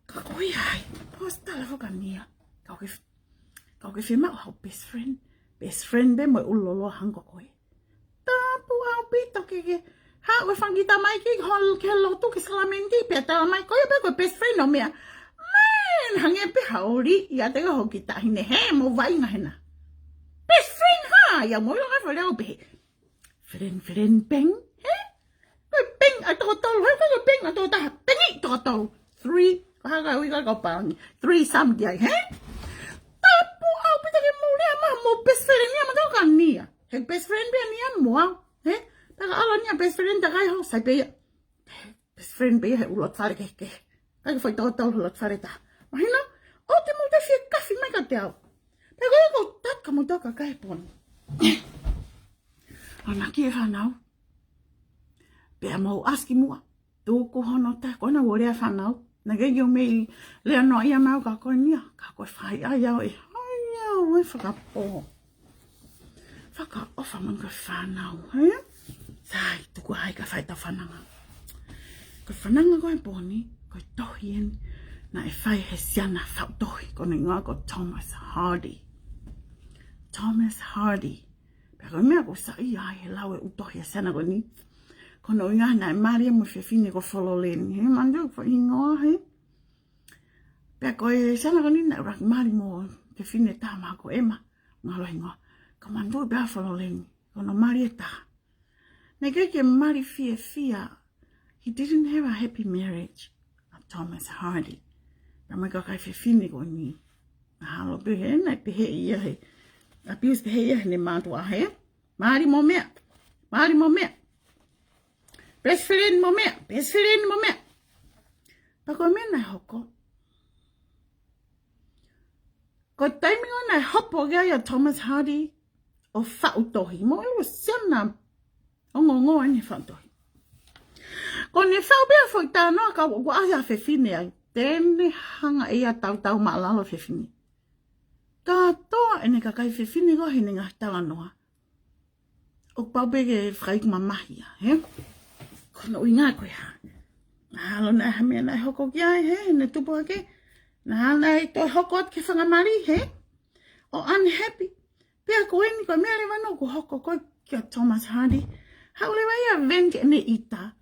Ka koi ai. Posta la foka nia. Kau ke firma o best friend. Best friend be mo ulolo hango koe. Tapu au pito ke ha we fangita mai ki hol ke lotu ke salamenti pe ta mai koe be ko best friend no mea. Man hange pe hauri ya te ho kita hine he mo vai na hena. Best friend ha ya mo lo fa le be. Friend peng he. Ko peng a to he ko peng a to ta pengi to 3 ha ga we ga pang 3 some dia he. Mo best friend niya matakan niya. He best friend be niya mo. He? Taga ala niya best friend taga ho sai be. Best friend be he ulot fare ke. Taga foi to ulot fare ta. Mahina, o te mo te fie kafi mai ka te au. Taga ko tat ka mo toka kai pon. Ana ki fanau. Pe mo aski mo. Tu ko hono ta ko na wo Lea fanau. Na ge yo me le no ia mau ka ko niya. Ka ko fai ai au e. We whakapo. Whakaofa man ka whanau, he? Sai, tuku'ai ka whaita whananga. Ka whananga koe poni, koe tohi en, na e whai he siana whautohi, kone ngā ko Thomas Hardy. Thomas Hardy. Pero mea ko sa ia he lau e utohi e siana ko ni. Kono inga na e MALIE mo whiwhine ko FOLOLENI, he? Mandu ko ingoa, he? Pea koe siana ko ni na rak MALIE mo te fine tama ko ema ngalo ingo ka mandu be FOLOLENI kono MALIE ta nege ke MALIE fia he didn't have a happy marriage of Thomas Hardy na me ka kai fine ko ni halo be he na pe he ia he abuse be he ia ne Matu'A he MALIE mo me best friend mo me pa ko me na hoko. Ko taimi o na hopo gea Thomas Hardy o whautohi. Mo ilo siana o ngongo ane whautohi. Ko ne whau bea fwoi tānoa ka o aia whewhine ai. Tēne hanga ia tau maalalo whewhine. Katoa ene ka kai whewhine ko hene ngā talanoa. O paubege whaik mamahia, he? Kono i ngā koe ha. Halo na hamea na hoko ki ai, he? Ne tupu ake. Na hala to hoko ke whangamari, he? O unhappy. Pea ko eni ko mea lewa no ko hoko ko kia Thomas Hardy. Hau lewa ia venke ne ita.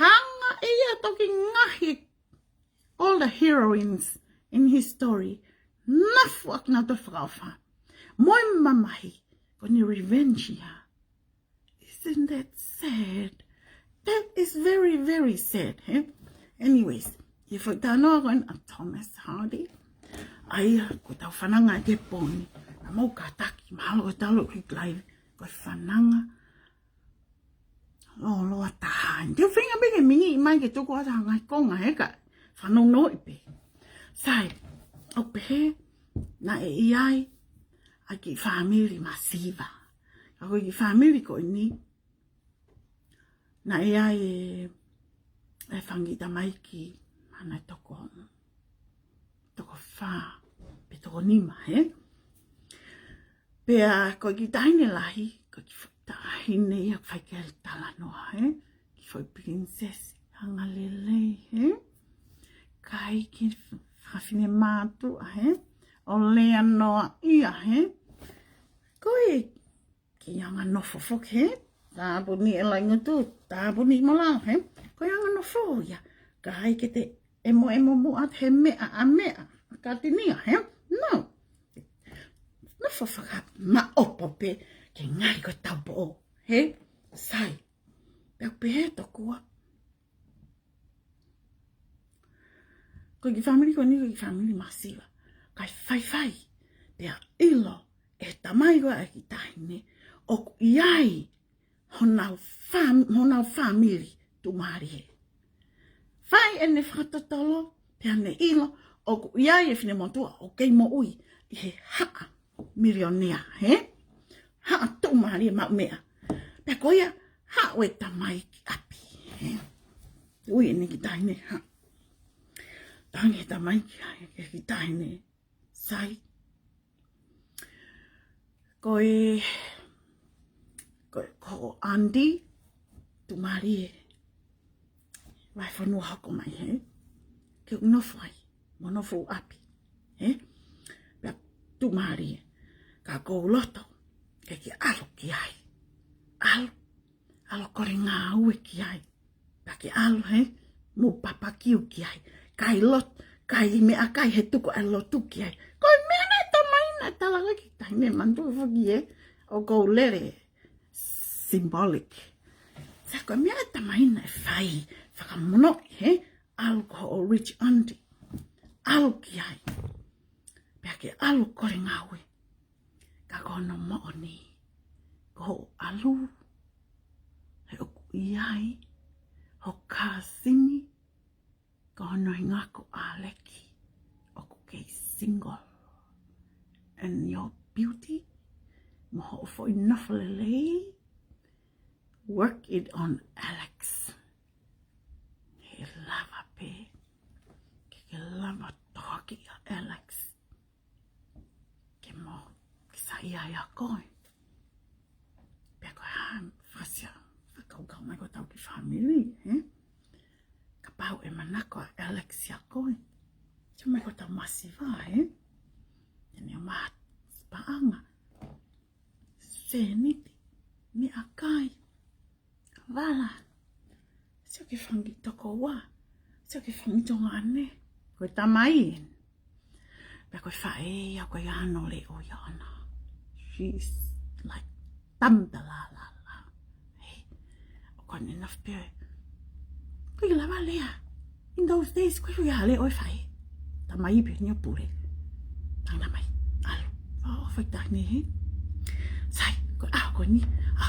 Hanga ia toki ngahi all the heroines in his story. Nafu ak na to whakawha. Moi mamahi ko ni revenge ia. Isn't that sad? That is very, very sad, he? Anyways, I foi tanoa koen a Thomas Hardy. Ai, ko tau whananga te poni. Na mau ka taki, mahalo e talo ki klaive. Ko whananga. Lo taha. Te whinga bege mingi i mai ke tuku ata ngai konga heka. Whanau no ipe. Sai, o pehe, na e iai, a ki family masiva. Ako ki family ko ni. Na e iai e whangita mai ki mana toko wha, pe toko nima, he? Pea ko ki taine lahi, ko ki tahine ia whaikere talanoa, he? Ki foi princess, hanga lele, he? Kai ki hawhine Matu'A, he? O Lea noa ia, he? Koe ki anga nofo fok, he? Tāpuni e lai ngutu, tāpuni molau, he? Koe anga nofo, ia. Kai ke te emo muat he mea a mea. Ka tinia, he? No. Nofo whaka ma opo pe ke ngai ko taupo o, he? Sai. Pea pe he tokua. Ko ki family ko ni ko ki family masiva. Kai whai. Pea ilo e tamai ko e ki tahine. Oku iai honau family tu marie. Whai e ne whakatotolo. Pea ne ilo. Oku iai e whine Matu'A o KEMOU i he haa milionea, he? Haa tu marie ma mea. Pea ko ia haa o e tamai ki api, he? Ui e ne ki tahine haa. Tangi tamai ki tahine. Sai. Ko Andy tu marie. Vai whanua hako mai, he? Ke unofai. Monofo api. He? Pea tu marie. Ka KOLOTO. Ke ki alo ki ai. Alo kore ngā ue ki ai. Pea ki alo, he? Mo papa kiu ki ai. Kai lot. Kai mea kai he tuku ai lotu ki ai. Koi mea nei tamaina talanga ki taine mantu foki, he? O kou lere. Symbolic. Sa koi mea tamaina e whai. Whakamono, he? Alo ko o rich auntie. Alo ki ai. Pea ke alo kore ngā ue. Ka kono mo'oni. Ko alu. He oku iai. Ho kāsini. Kono i ngako aleki. Oku kei single. And your beauty. Moho fo i nofalelei. Work it on Alex. He lava pe. Ke lava toki a Alex. Ke mo. Ke sa ia ia koe. Pea koe haam. Fasia. Whakaukau mai ko tau ki family. He? Ka pau e manako a Alex ia koe. Tia mai ko tau masiva. He? Tene o mahat. Spaanga. Seniti. Ni akai. Wala. Sio ke whangi toko wa. Sio ke whangi tonga ane. Koe tamai. Pea koe whae ia koe ano le o iana. She's like tamdala. Hey. O koe enough pere. Koe lawa lea. In those days, koe koe hale oi whae. Tamai pe ni o pure. Tanga mai. Alo. Oh, whai tahne he. Sai. Koe koe ni.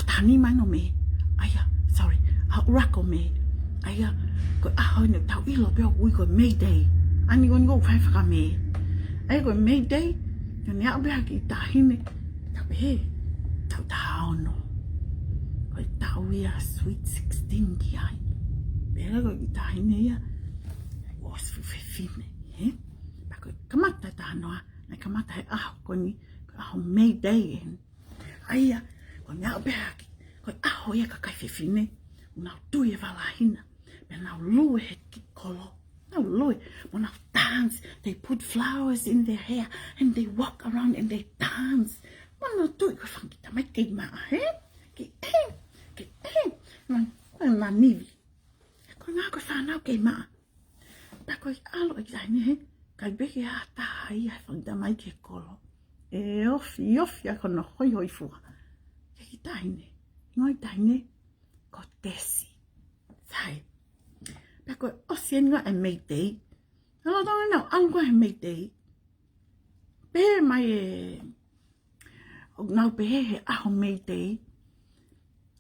Tani mai no me. Aya. Sorry. Rako me. Aya. Koe hoi no tau ilo peo ui koe Mayday. Ani koe ngo whai whaka me. Aya koe Mayday. Koe ni au beha ki tahine. Tau he. Tau HONO. Koe tau ia sweet 16 ki ai. Pera koe ki tahine ia. Was fine. He? Pa koe kamata tānoa. Nai kamata he aho koe ni. Koe aho Mayday en. Aya. Koe ni au beha ki. Koe aho ia ka kai fine. Unau tui e walahina. Me nau lue he ki kolo. Nau lue. Mo nau dance. They put flowers in their hair. And they walk around and they dance. Mo nau tui koe whangita mai kei maa. He? Ki e. Ki e. Koe ngā nivi. Koe ngā koe whanau kei maa. Pa koe alo e ki he. Kai beke a taha ia whangita mai ke kolo. E ofi a kono hoi fua. Ke ki tahine. Ngoi tahine. Ko tesi. Sai. Peko osienga e meitei. Alo tonga nau angwa e meitei. Pe mai e o nau pe he aho meitei.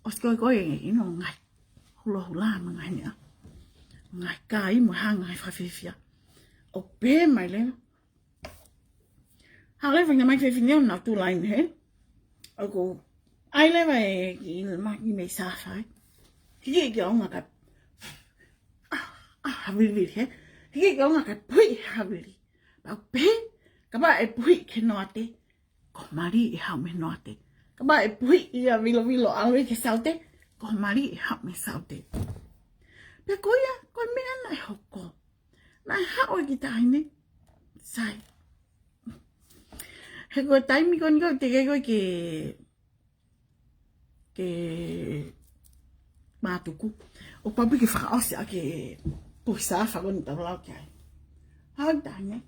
Oskoi koe e ino ngai. Hula hula ma ngai nea. Ngai kai mo hanga e whawhewhia. O pe mai le. Hale whinga mai whewhine o nau tu lain he. O ko ai lewa e ki mei sāwhai. Hiki ki o ngaka. Hawiri he. Hiki ki o ngaka pui hawiri. Pau pe. Kaba e pui ke noate. Ko mari e hau me noate. Kaba e pui i a vilo vilo alwe ke saute. Ko mari e hau me saute. Pe koia, koe mea nai hoko. Nai hao e ki taine. Sai. He koe taimi koe niko te kei koe ke mātuku. O papi ke whakaose a ke puisa whakoni tau lau ki ai. Hau taine.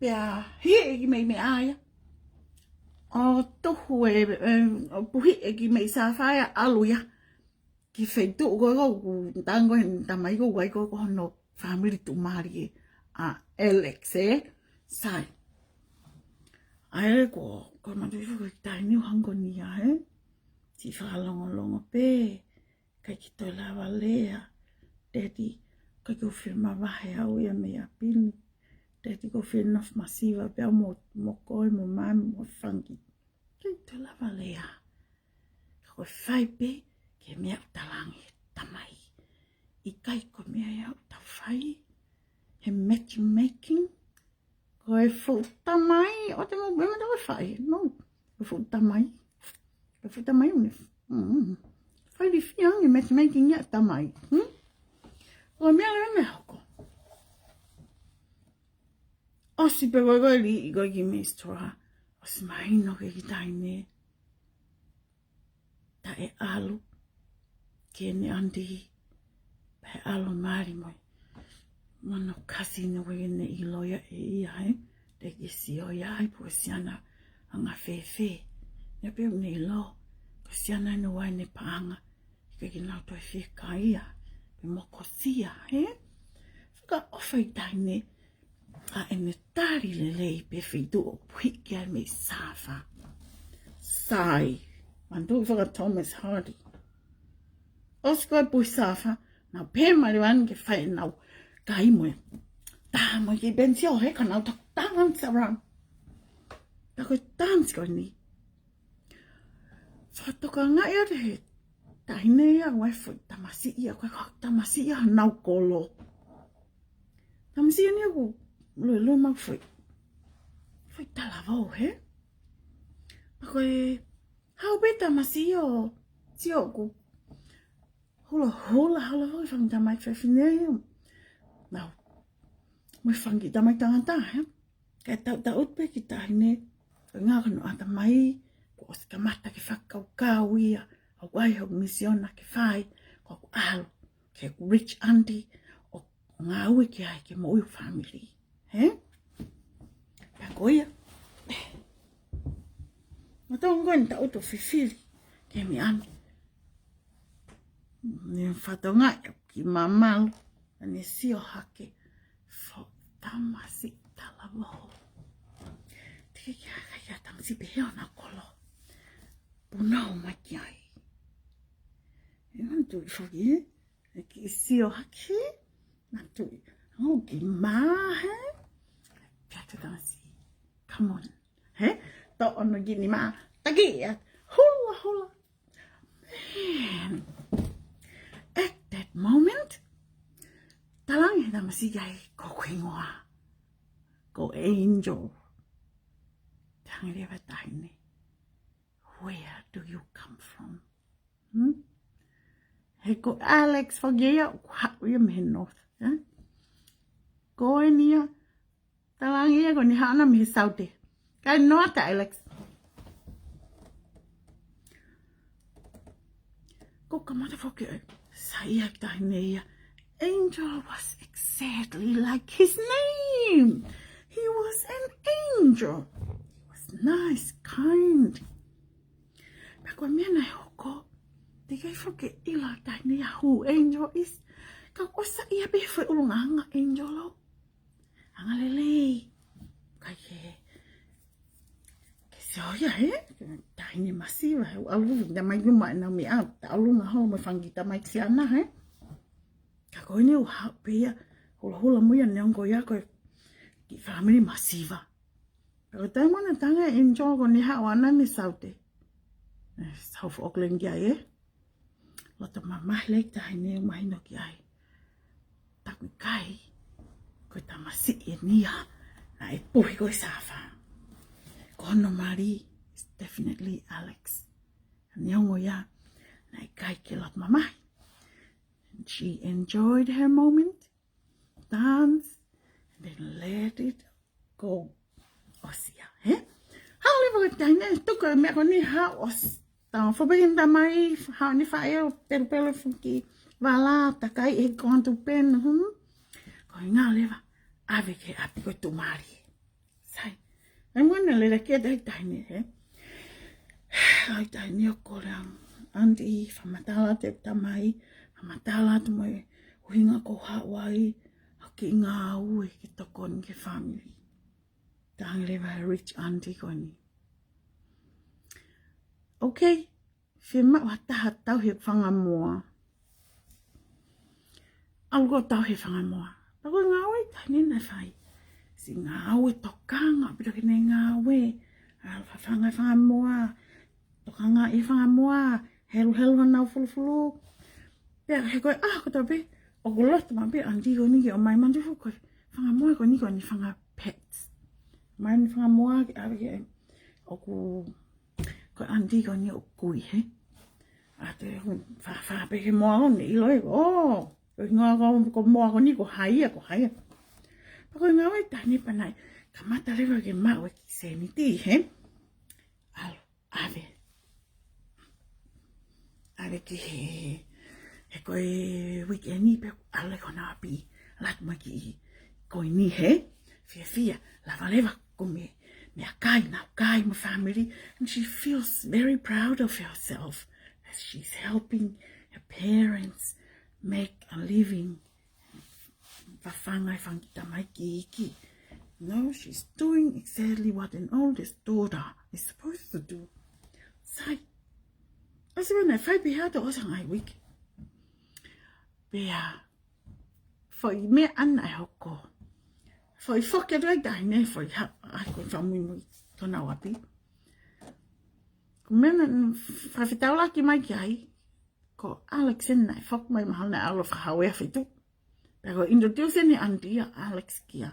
Pea hi e ki mei me aia. O tohu e puhi e ki mei sāwhaia aluia. Ki whaitu koe koe tango he tamai koe koe koe hono family tu maari e a Alex e. Sai. Aere ko matui whakoi taini o hangoni a he. Ti whakalongo pe. Kai ki toi lawa lea. Daddy, kai ko whima vavahe'a au ia mea pini. Daddy ko whinof masiva pia mo koe mo mami mo whangi. Kai toi lawa lea. Ko whai pe. Ke mea utalangi tamai. I kai ko mea iau tau whai. He making. Ko e whutamai. O te mo bema tau whai. No. Ko whutamai. Ko whutamai une. Whai di whiangi making ia tamai. Ko mea leo me hoko. Osi pe koe li i koe ki mestroa. Osi mahino ke ki taine. Ta e alu. Kene andi. Pe alu mari moi. Mano kasi na wene i loia e ia he. Te ki si o ia hai po siana anga fefe. Ne pe une i lo. Ko siana ina wai ne paanga. Ika ki nau toi whika ia. Pe moko sia he. Whaka ofai taine. A ene tari le lei pe whitu o puiki ai me sāwha. Sai. Mandu whaka Thomas Hardy. Osko e pui sāwha. Nau pe mariwan ke whai nau. Kai moe. Taha moe ki bensio he ka nau tak dance around. Tako dance ko ni. Whatoka ngai ate he. Taine ia wai whai tamasi ia. Koe kak tamasi ia nau kolo. Tamasi ia ni aku. Lue mau whai. Whai talavau he. Koe. Hau be tamasi o. Sio ku. Hula hoi whang tamai whawhinea. Nau. Mui whangi tamai tangata he. Kai tau utpe ki tahine. Koe ngā kanu ata mai. Ko osi ka mata ki whakau kāu ia. Au wai hau misiona ki whai. Ko aku alu. Ke aku rich auntie. O ngā ue ki ai ke MALIE family. He? Pea koia. Ma tau ngoe ni tau to whiwhiri. Ke mi anu. Ni whatau ngai ki mamalu. Ni sio hake. Fo tamasi talavo. Te kia tamasi peheo na kolo. Punau mai ki ai. E nantui whaki he. E ki sio hake. Nantui. Oh, ki mahe. Piatu tamasi. Come on. He? To ono gini maa. Taki ia. Hula hula. Man. At that moment. Talangi tamasi gai ko kuingoa. Ko angel. Tangi rewa taine. Where do you come from? He ko Alex Fogia. Hau ia mehe north. Ko e nia. Talangi ia ko ni hana mehe saute. Kai noata Alex. Ko kamata Fogia. Saia taine ia. Angel was exactly like his name. He was an angel. He was nice, kind. But when I hoko, they gave forget ila taine who angel is. Ka osa ia be foi ulunganga enjolo. Anga lele. Kai ke soia taini masiva alu da mai uma na mi a alu na ho me fangita mai siana ka ko ni ha pia hula mo ya nyango ya ko ki family masiva. Pero tama na tanga enjoy ko ni ha wana ni saute. South Auckland ya Lota mama lek taini mai no ki ai. Tak kai ko tamasi enia. Ai puhi ko safa. Kono Marie is definitely Alex. Nyongo ya na kai ke lot mama. And she enjoyed her moment, danced, and then let it go. Osia, How live taine tuka me ko ni ha os. Ta fo begin ta mai ha ni fa eu pelo fuki. Vala ta kai e kon tu pen Ko nga leva ave ke api ko tu Marie. Sai. I'm gonna let a kid tiny, I tiny okolang, Auntie from Matala te tamai, Matala to my winga ko Hawaii, a king au, get a con family. Tang live a rich auntie goni. Okay, Fima what the hat tau hip fanga more. I'll go tau hip fanga more. But we're going tiny in the fight. Si ngawe tokanga pito kene ngawe alfa fanga moa tokanga I fanga moa helu hanau fulu pe he ko ko tabe o golot ma be andi ko ni o mai mandu ko fanga moa ko ni fanga pets mai fanga moa ave o ko andi ko ni o kui ate fa be ke moa ni loi ko moa ko ni ko haia Pako ngawe tani panai kamata lewa ke mawe ki seniti Alo ave ki he koe weekendi pe ale kona api lat ma ki koe ni fia lava lewa ko me akai my family and she feels very proud of herself as she's helping her parents make a living. No, she's doing exactly what an oldest daughter is supposed to do. Sai. As when I fight behind the osang I week. Bea. For me and I hoko. For I forget right dine for I could from me to now api. Kumen fafitaula ki mai kai. Ko Alex and I fuck my mahal na alo fa hawe fitu. Pero introduce ni Auntie Alex kia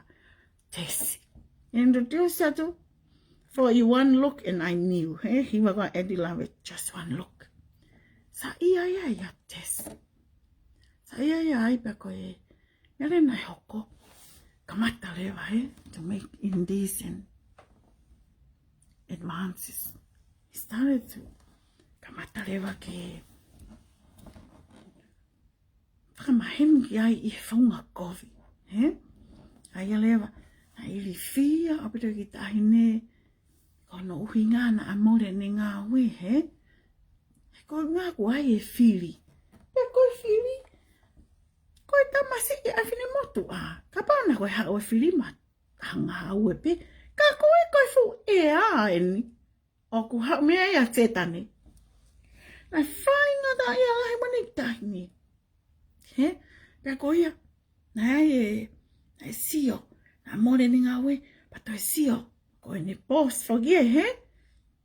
Tessie. Introduce her to for you one look and I knew he was going to love it just one look. Sa iya ya Tess. Sa iya ya bako yale na hoko kamata lewa to make indecent advances. He started to kamata lewa ke Mahin kiai I fonga kovi, Ai lewa, ai li fia apito ki tahine, kono uhinga na amore ne ngā we, Ko ngā kuai fili. Pe koe fili, koe tamasi I awhine Matu'A. Ka pauna koe hao fili ma hanga au pe, ka koe fu eni. O ku hao mea ia tetane. Na whainga da ia lahi mani tahine. Pea koia, nai sio, na more ni ngā we, pato sio, koe ne boss fogie,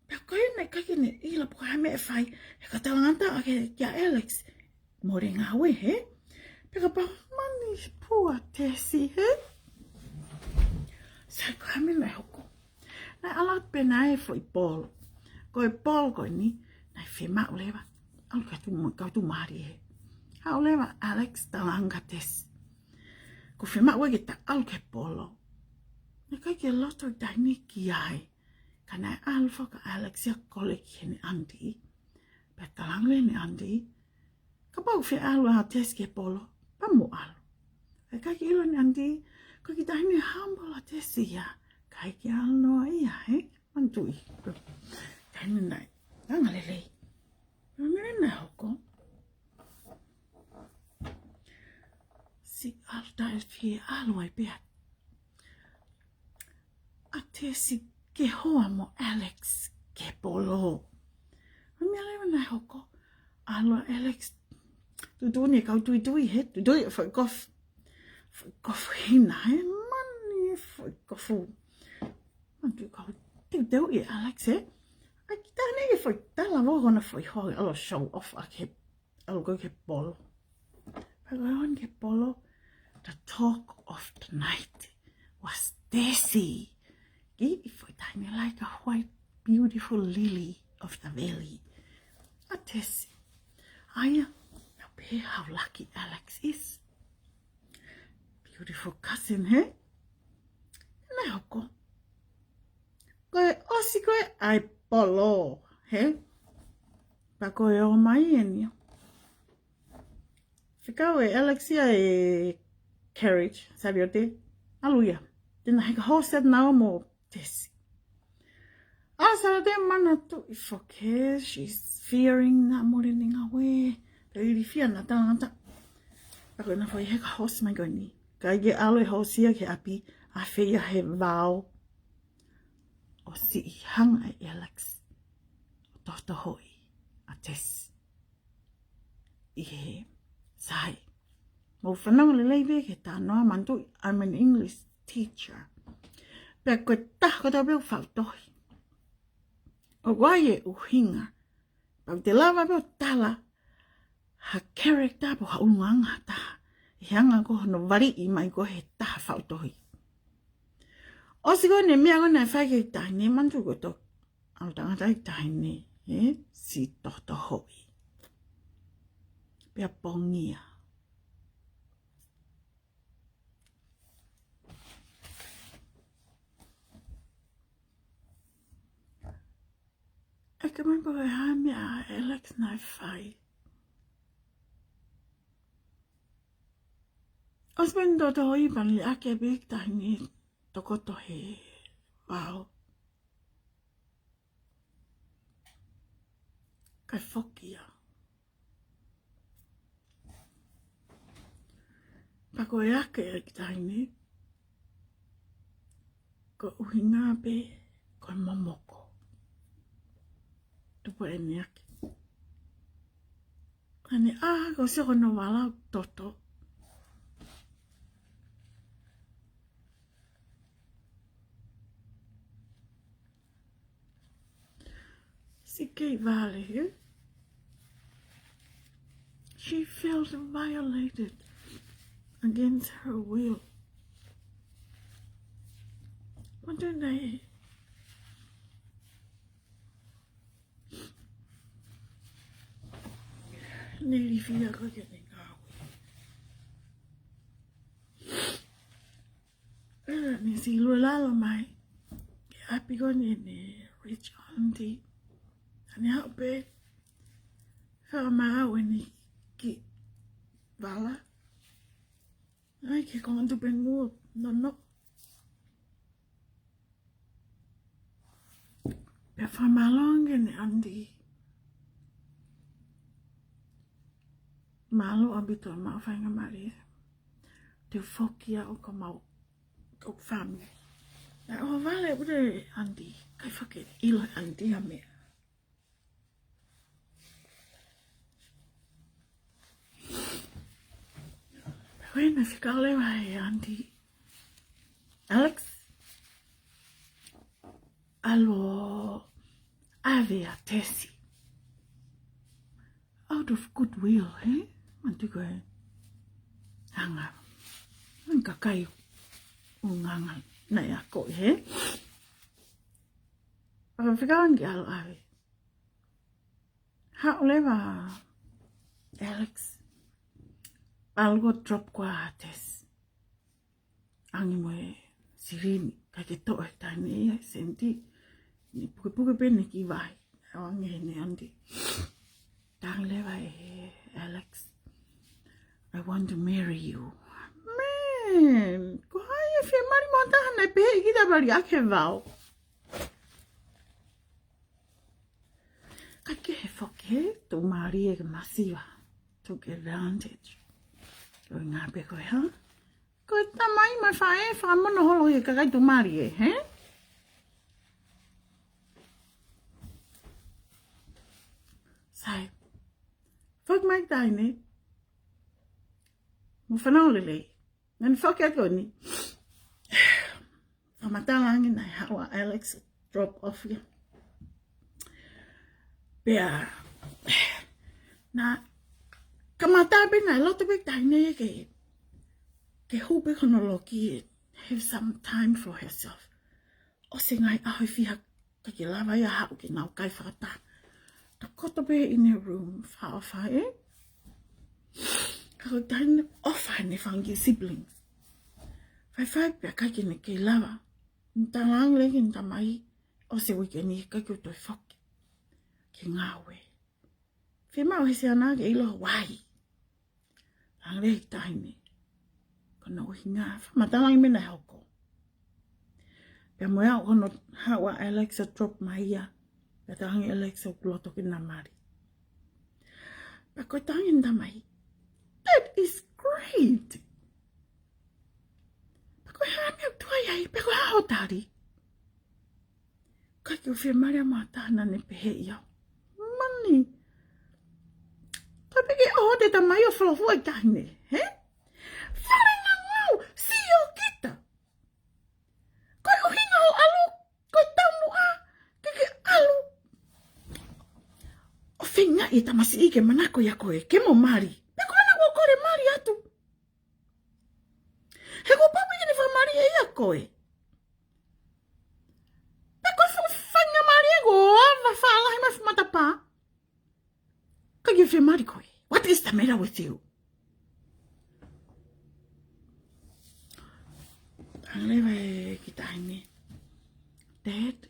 Pea koe nei kake ne ila puka hame whai, ka tawanganta ake kia Alex, more ngā we, Pea ka pa mani pua tesi, Sai ko hame nei hoko. Nai alat pe nai fo I polo. Koe polo koe ni, nai whi Ma'Uli'I, alu ka tu mari, Hau lewa Alex talanga tes. Ko whima ue ki ta alu ke polo. Ne kai ke loto daini ki ai. Ka nai alfa ka Alex ia kole ki hene Auntie. Pe talanga ni Auntie. Ka pau whi alu a tes ke polo. Pa mo alu. Ka kai ke ilo ni Auntie. Ko ki daini humble a tes ia. Kai ke aloa ia, Mantui. Daini nai. Tanga lelei. Mene nai hoko. tae fi aloa pia. A te si ke hoa mo Alex ke polo. Mea lewa nai hoko. Aloa Alex. Tutuni kau tui he. Tutui foi kof. Foi kof hina he. Mani foi kofu. Mantu kau teu I Alex he. A kita ne foi tala wogona foi hoi. Alo show off a ke. Alo go ke polo. Pagaion ke polo. The talk of the night was Desi. It was tiny like a white, beautiful lily of the valley. A Desi. I know how lucky Alex is. Beautiful cousin, eh? Now go. Go, Osiko, I polo, eh? But go, oh my, and you. Ficawe, Alexia, carriage, sabiote. Aluia. Then I horse now more this. Asa de manatu ifoke, she's fearing not moving away. Really fear not that. But when I have horse my goni. Gage aloe horse here ke api, I fear have vow. O si hang I Alex. Dr. Hoi, a test. Ihe, sai. Mo whanau le leiwe ke tānoa mantu, I'm an English teacher. Pea koe tako ta beo whautohi. O waie uhinga. Pau te lawa beo tala. Ha character po ha unanga taha. I hanga ko hono wari I mai ko he taha whautohi. O si koe ne mea koe nei whaike I taine mantu ko to. Au tangata I taine. Si Dr. Hoi. Pea pongia. Ik heb een boeien ja, Alex naar fai. Als men dat hoi van Lea Aki heb ik daar niet tokoto he. Wow. Kai Foki ja. Pako Aki ik daar niet. Ko uhinga be ko momoko. Tupu'eni aki. Kani ko se kono wala toto. Si kei vale, she felt violated against her will. What did they? Neri fia ko ke ngāhui. Ni si lulalo mai. Ke api ko ni rich auntie. Ani hau pe. Whakamau ni ki wala. Ai ke kontu pengu no. Pe whamalonge ni auntie. Malo abito mau whainga mari. Te Foki o ka mau o family. Na o vale ure andi. Kai whake ilo andi a mea. Wena whikale wai andi. Alex. Alo ave a tesi. Out of goodwill, eh? Mantu koe hanga. Nka kai unganga nei a koe, he? Paka whikaangi alo ave. Hao lewa Alex. Algo drop kwa hates. Angi moe sirini. Kake toa taini e senti. Ni puke pene ki vai. Awangi hene andi. Tangi lewa Alex. I want to marry you. Man, ko hai e whi mari mata hana e pehe ki ta bari ake vau. Ka kehe Foki, tu maari e ke masiwa. Took advantage. Ko ngā pe koe ha? ko tamai mai fa mono holo he ka kai tu Malie, he? Sai. Fok mai tai ni. Mo fanolele. Nan fok ako ni. Pamatalangi na hawa Alex drop off ya. Bea na kamatabi na loto big tai ni ke hope chronology have some time for herself. O singai aho fiha ke lava ya ha ke nau kai fata. The kotobe in a room fa eh. Kako dan offer ni fangi siblings. Fai pia kaki ni ke lava. Ntalang lagi ntamai o se weekend ni kaki to foki. Ke ngawe. Fima o se ana ke ilo wai. Ang le taimi. Kono hinga matalang me na hoko. Pia moya ono hawa Alexa drop maia. Pia tangi Alexa kuloto ki namari. Pia ko tangi ntamai. That is great. Pia hami au tuai pia hao tari. Kaki o fia maria matana ne pehe ia. Mani. Tapi ke o te tamai o whalawhua i tahine, he? Whare na ngau, si o kita. Koe o hinga o alu, koe taumua, ke alu. O whinga i tamasi i ke manako ia koe, ke mo mari. Pe koe na kore mari atu. He ko papi ni wha mari e ia koe. Pe koe whanga mari e go, wa whaalahi mai whamatapa. Kaki whi mari koe. What is the matter with you? Lewe ki taimi. Dad,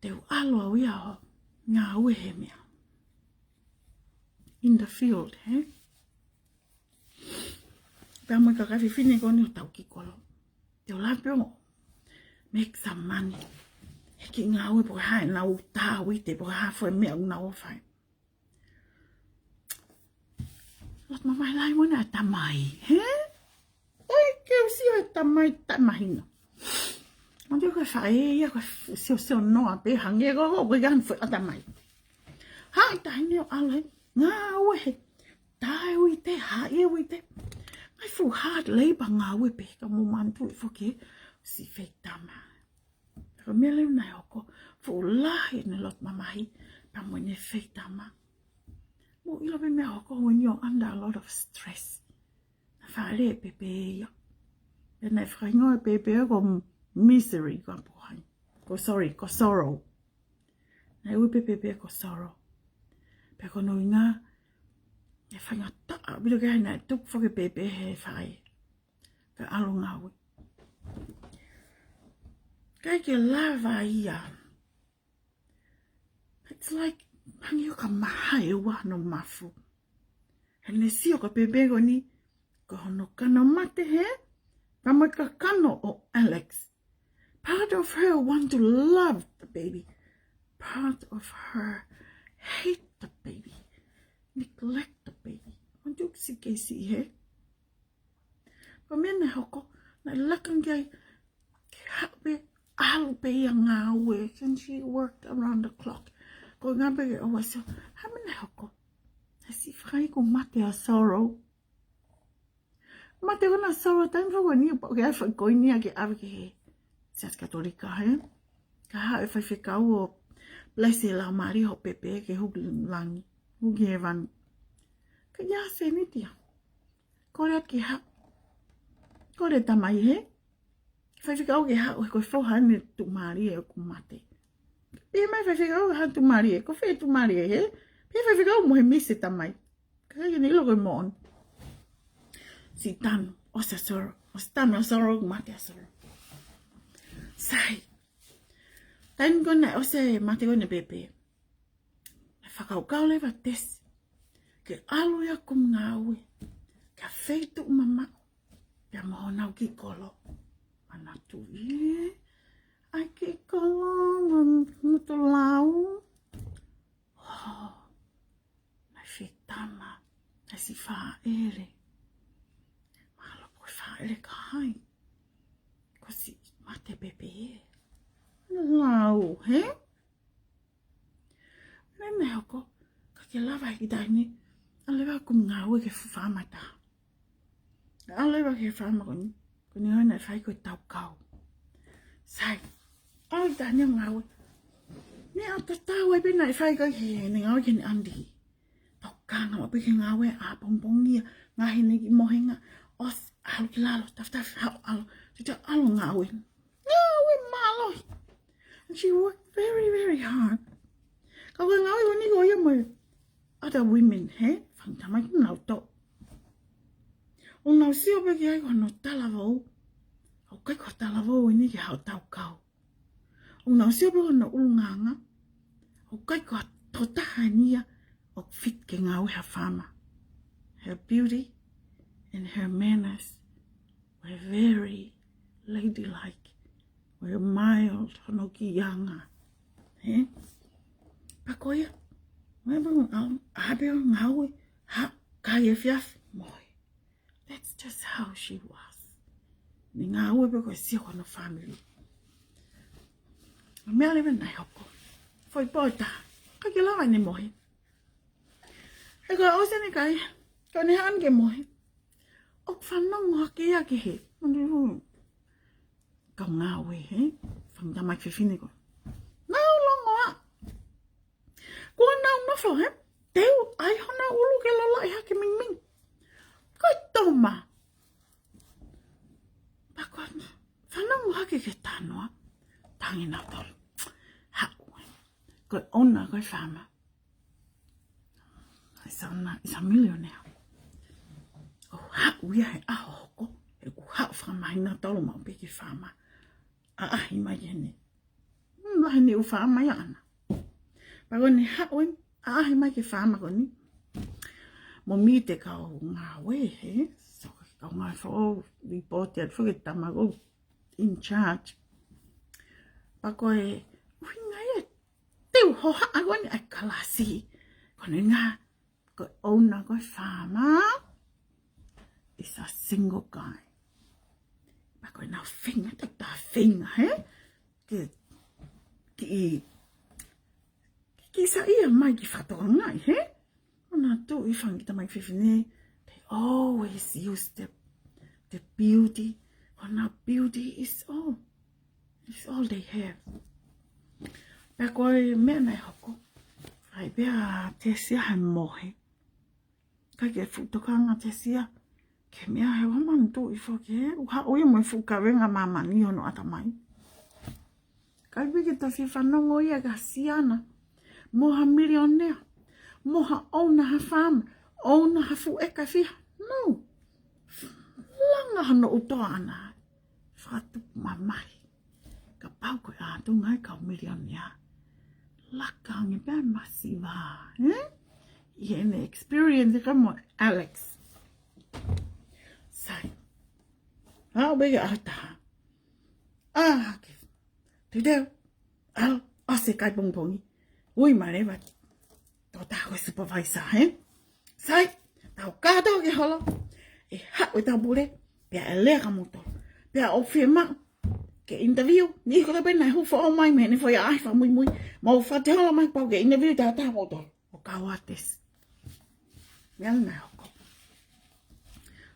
teu aloa wia ho ngā uehe mea. In the field, he? Pea moi ka kawhi whine koni o tau ki kolo. Teu lapiongo. Make some money. He ki ngā ue po hae nā u tāwi te po hafo e mea una ofai. Lot mamai lai mona a tamai, he? Oi, keu si o tamai no. Ma teo koe whae ia koe seo noa pe hange ko koe gan fwe a tamai. Hai taine o alai, ngā ue he. Tai ui te, hae ui te. Ngai fu hard labor ngā ue pe, ka mo mantu i foki, si fei tama. Ka mea leo nai hoko, fu lahi ne lot mamahi, pa mo ne fei tama. Mo ilo pe mea hoko when you're under a lot of stress. Na whaare e pepe ia. E nei whaingo e pepe ko misery ko apuhai. Ko sorrow. Nei ui pepe ko sorrow. Pe ko no inga, e whainga taa, bido ke haina e tuk whake pepe he whae. Pe alo ngā ui. Kai ke lava ia. It's like, hangi o ka maha e wano mafu. He ne si o ka pepe ko ni, ko hono kano mate he, pamo ka kano o Alex. Part of her want to love the baby. Part of her hate the baby. Neglect the baby. Mantu si ke si he. Ko mene hoko, na lakang kai, hape alu pe ia ngā ue, and she worked around the clock. Ko ngā peke o wasio, hamene hoko. Na si whai ko mate a sorrow. Mate ko na sorrow, taim whako ni upa, ke ai whakoi ni a ke awe ke he. Sias katolika he. Ka hae whai whikau o blesse la mari ho pepe ke huki langi. Huki he vanu. Ka ia se ni tia. Kore at ke ha. Kore tamai he. Whai whikau ke ha o koe whauhane tu mari e o ku mate. Pia mai whai whikau ha tu mari e. Ko whai tu mari e he. Pia whai whikau mo he mise tamai. Ka kai ni ilo koe moon. Si tanu o sa sorrow. O sa tanu o sorrow ku mate a sorrow. Sai. Taim kona o se mate kona pepe. E whakaukau lewa tesi. Ke alu ya kum ngā ue. Ka wheitu mama. Pia mohonau ki kolo. Manatu e. Ai ki kolo. Mutu lau. Oh. Nai whetama. Nai si wha ere. Mahalo Koe whaele ka hai. Ko si mate pepe e. Lau, he? Nene hoko, ka ke lawa ki taini, alewa kum ngā ue ke whamata. Alewa ke whamata koni, koni hana whai koe tau kau. Sai, au taini ngā ue. Ne au ta tau e pina i whai koe he, ne ngā ue ke ni andi. Tau kanga wa peke ngā ue a pongpongia, ngā hene ki mohenga, os alu ki lalo, taf hau alo, tita alo ngā ue. Ngā ue maloi. And she worked very, very hard. Kau ngā ue wani ko ia mai. Other women, he? Whantamai ki nau tau. O nau sio peke ai kono talavou. O kai ko talavou ini ki hau tau kau. O nau sio peke kono ulunganga. O kai ko totaha nia o fit ke ngā ue ha whama. Her beauty and her manners were very ladylike. Were mild, hono ki yanga. He? Pakoia. Remember Abel Ngawe? Ha kaya fiaf moi. That's just how she was. Ni Ngawe because si kono family. Me ale ben nai hoko. Foi porta. Ka ke lawa ni moi. E ko ose ni kai. Ko ni han ke moi. Ok whanau ha ke ia KEHE. Kau Ngawe he. Whantamai whiwhine ko. Nau longoa. Kua nau nofo, he? Teu, ai hona ulu ke lola i hake ming ming. Koi toma. Pakua, whanau hake ke tānoa. Tangi nau tolu. Hau. Koi ona, koi whama. Isa millionaire. O hau ia he aho hoko. E ku hau whamai nau tolu mau piki whama. Ahi mai hene. Lahi ni u whama ia ana. Pako ni haoin, ahi mai ke whama koni. Mo mi te kau ngā we, he? So kau ngā whao, report at whuke tamago, in charge. Pako e, uhinga e, teu hoha agoni ai kalasi. Kone ngā, koe ona koe whama, is a single guy. Pako e nau whinga, tak tā whinga, he? Ki sa ia mai ki whatoa ngai, he? Ona tō i whangita mai whiwhine, they always use the beauty. Ona beauty is all. It's all they have. Pea koe mea nei hoko. Whai pea te sia hai mohe. Kai ke whutokanga te sia. Ke mea he waman tō i whoke, he? Uha oia mai whukawenga mamani hono ata mai. Kai peke ta whiwhanongo ia ka siana. Moha millionaire. Moha ona ha farm. Ona ha fu eka fia. No. Langa hano utoa ana. Whatu mamai. Ka pau koe ātu ngai kau millionaire. Laka ngi bea masiva. I ene experience ka mo Alex. Sai. Hau bege ata. Ke. Te deo. Al. Ose kai pongpongi. Ui marewa, tō tāko supervisor, he? Sai, tau kātau ke holo, e hau e tau pule, pia e lea ka moto, pia o whia mau, ke interview, ni ko ta pena hu fo mai me ni fo ya ai fa mui, mau fa te holo mai pau ke interview ta ta moto, o kawates. Mel na hoko.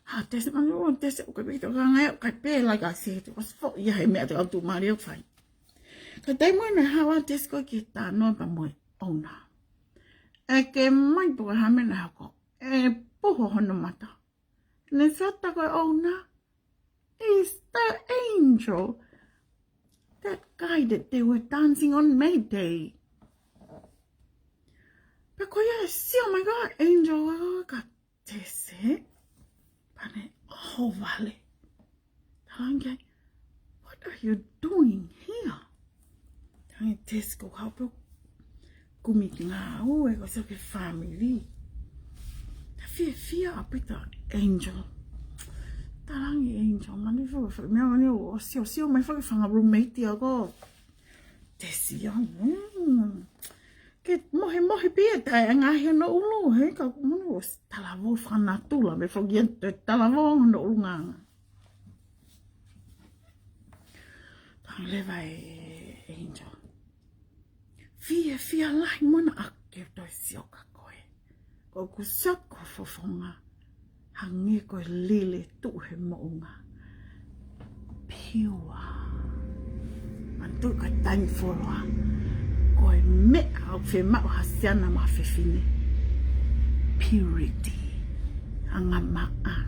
Ha, tes manu, tes o ke pito ka ngai, kai pe like I said, it was fo, ia he mea te au tu mario fai. Ka taimo na hawa tesko ki tā noa pa moe ona. E ke mai puka hame na hako. E poho hono mata. Ne sata koe ona is the angel. That guy that they were dancing on May Day. Pa koe ia si, oh my God, angel ka te se. Pane, oh vale. Talangai, what are you doing here? Tangi tesko haupo kumi ngā ue ko sa ke family. Ta fia apita angel. Tarangi angel mani fo mea mani o sio mai fo whanga roommate ako. Te sio. Ke mohe pia tai ngahi no ulu he ka manu talavo whanatula me fo te talavo no ulu nganga. Leva angel. Fia lahi mona ake toi sioka koe. Ko kusako fofonga. Hangi koe lile tuhe mounga. Pure. Mantu ka taimi foloa. Koe mea au fe mau hasiana ma fefine. Purity. Anga maa.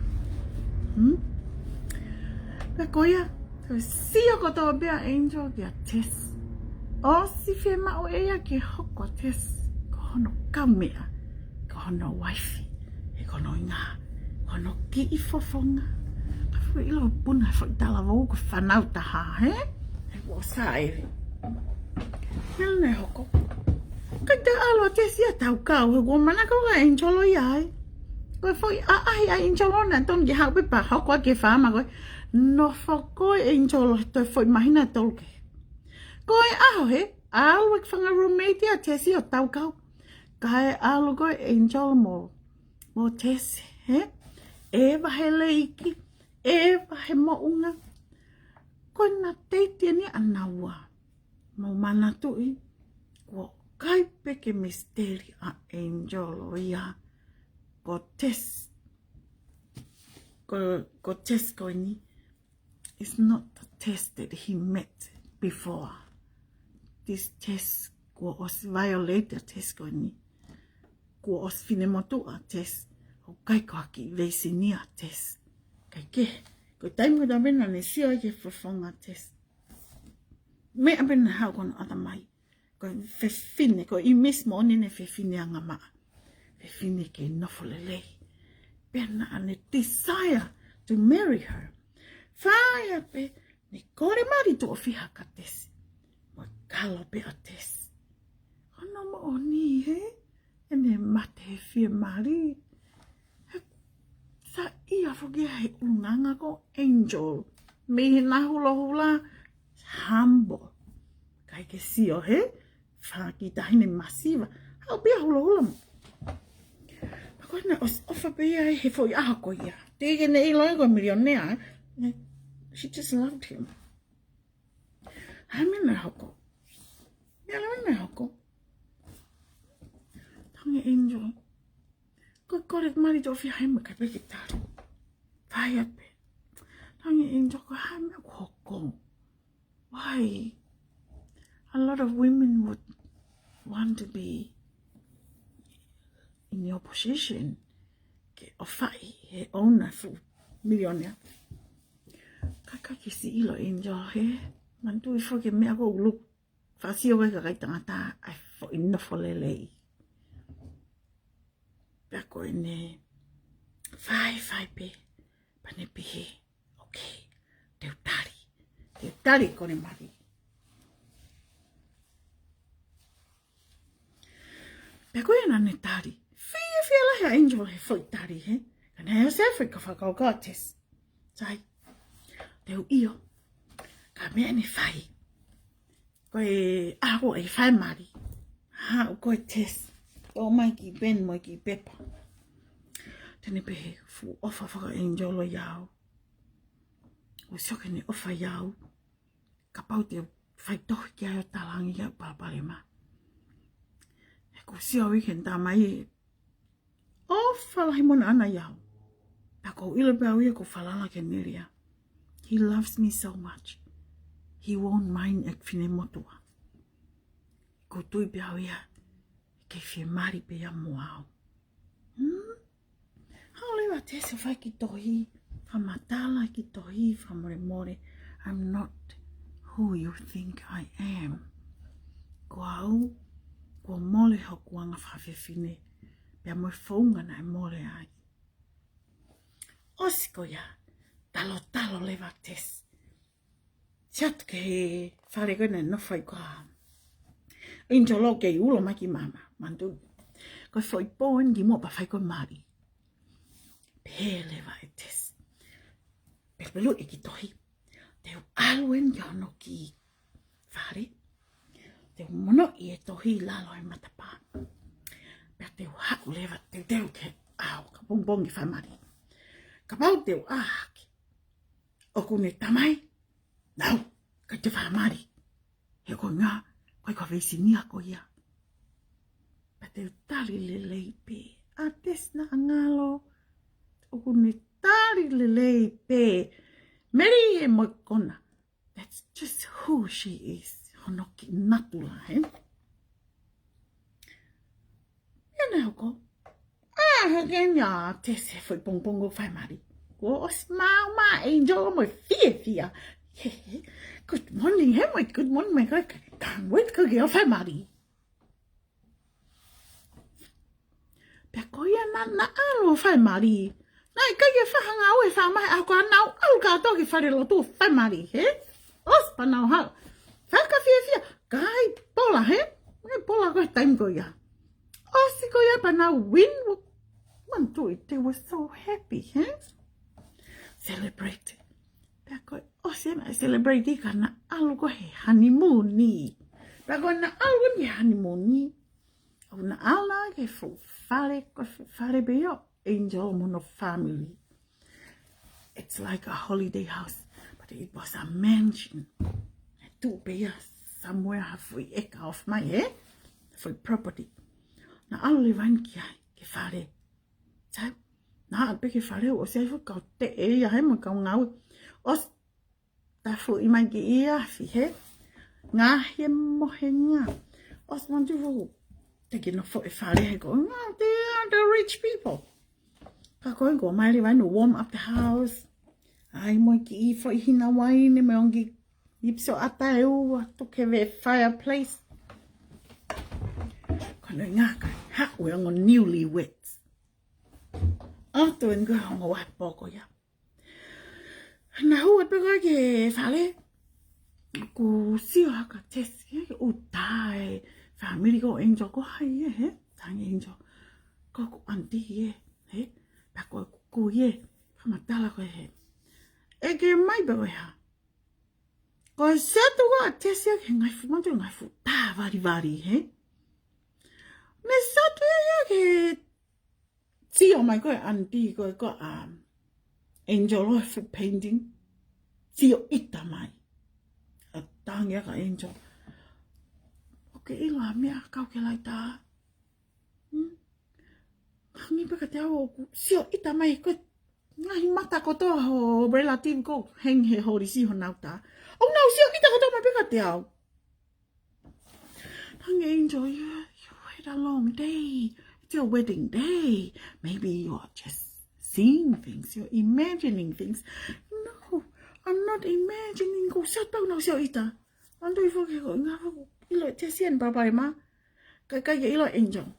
Pekoia. Sio ko tō bea angel kia tes. O si whi mao ea ke hoko tes. Ko hono kaumea. Ko hono waifi. E kono ngā. Kono ki I fofonga. Ka fui ilo puna fo I tala vau ko whanau taha, he? E wo sa ewe. Mel ne hoko. Ka te alo tes ia tau kau. He ko manako ka angel o iai. Ko fui a angel o na ton ki hau pe pa hoko ke whama koe. No whakoi angel toi whoi mahina tolke. Koe aho he, alo ek whanga roommate a tesi o tau kau. Kai alo koe angel mo tesi, he? E wahe leiki, e wahe mo'unga. Koe na teiti ni anaua. Mo Matu'I, ko kai peke misteri a angel o ia. Ko tes. Ko tes koe ni. It's not the test that he met before. This test ko os violate test ko ni. Ko os Matu'A test. O kai ko aki LESONI test. Kai ke. Ko taimi da bena ne sio ke fofonga test. Me abena hau kono ata mai. Ko fefine ko I mismo ni ne fefine anga ma. Fefine ke nofolelei. Bena ane desire to marry her. Whaia pe, ni kore mari tō whiha ka tesi. Mo kalo pe a tesi. Hono mo o ni, he? E ne mate he whia mari. Sa ia whukia he unanga ko angel. Me he na hula hula, humble. Kai ke sio, he? Whaki tahine masiva. Hau pia hula hula mo. Koe na ofa pe ia he whoi aha ko ia. Tege ne ilo ego milionea, she just loved him. Hamina hoko. Yala hoko. Tangi angel. Ko kore mari to fi haima ka peke taru. Fire pe. Tangi angel ko hame hoko. Why? A lot of women would want to be in your position. Ke ofai he owner fu millionaire. Kaka ki si ilo angel he. Mantu I foke mea ko ulu. Fasio wai ka kai tangata ai fo inofolelei. Pea ko ene. Fai pe. Pane pihe. Okay. Teu tari. Teu tari kone mari. Pea ko ena ne tari. Fia lahi angel he foi tari he. Kana hea se Afrika whakau kates. Sai. Teu io. Ka mea ni whai. Koe aho e whai mari. Hao koe tes. O mai ki ben moi ki pepa. Tene pehe fu ofa whaka angel o iau. O sioke ni ofa iau. Ka pau te whai tohi ki aio talangi iau palapale ma. E ko sia weekend tā mai. Ofa lahi mona ana iau. Pa ko ilo pe au ia ko whalala ke niria. He loves me so much. He won't mind ek fine Matu'A. Ko tui pe au ia. Ke fie mari pe ia moao. Hao lewa tese whai ki tohi. Whamatala ki tohi. Whamore more. I'm not who you think I am. Ko au. Ko mole hoku anga whawhewhine. Pea moe whaunga nai mole ai. Osiko ia. Talo lewa tes. Siat ke he whare koe nei nofai koa. Intolo ke ulo maki mama. Mantu. Koe whoi poen ki mua pa whai koe mari. Pe lewa e tes. Pelu e ki tohi. Teu aluen ki hono ki whare. Teu mono I e tohi lalo e matapa. Pea teu haku lewa teu ke au. Ka bongbongi whai mari. Ka pau teu ahaki. Oku ne tamai. Nau, Ka te whamari. He ko ngā, koe ka vesi nia ko ia. Pa te tali le lei pē. A tesna angalo. Oku ne tali le lei pē. Meri he mo kona. That's just who she is. Hono ki natula, he? Ia hoko. Hake ngā tese fwoi pongpongo whaimari. Ko os mau ma angel mo fia. Good morning, he mo. Good morning, my God. Can't wait ko kia whaimari. Pea ko ia na alo whaimari. Nai kai whahanga au e whamai au ka nau au ka toki whareloto whaimari, he? Os panau hau. Whaka fia. Kai pola, he? Pola koe taimi ko ia. Osi ko ia panau win. Matu'A, they were so happy, he? Celebrate. Pea koe osi na celebrate ka na alu ko he honeymooni. Pea koe na alu ni honeymooni. Au na ala ke whare beo. Angel mono family. It's like a holiday house, but it was a mansion. Tu bea somewhere halfway eka off my head for property. Na alu vain ki ai ke whare. Tau, na ape ke whare o se fu kau te e ia he mo kau ngau. Os ta fu I mai ki ia fi he. Ngā he mohe ngā. Os mantu fu te kino fo e whare he ko. They are the rich people. Ka koe ko mai le no warm up the house. Ai mo ki I fo I hina waine me ongi ipso ata e ua toke ve fireplace. Kono ngaka ha we on newlyweds. Ato ngo ngo wa poko ya. Na hu e peko ke fale. Ku si ka tesi o tai family ko angel ko hai he. Tang angel. Ko anti he. He. Pa ko ku ye. Kamatala ko he. E ke mai be ha. Ko se tu ko tesi ke ngai fu mantu ngai fu ta vari he. Ne sa tu ya ke see, oh my God, auntie got angel of painting. See, ita mai. A tanga ka angel. Okay, ila mea kau ke lai ta. Hangi pa ka te au oku. See, ita mai ko ngahi mata ko to ho relative ko heng he hori si honau ta. Oh no, see, ita ko to mai pa ka te au. Hangi angel, you had a long day. Your wedding day. Maybe you're just seeing things, you're imagining things. No, I'm not imagining. Go shut down now, ita. Ando ifo ke ko nga ko ilo tesian babai ma. Kai ilo angel.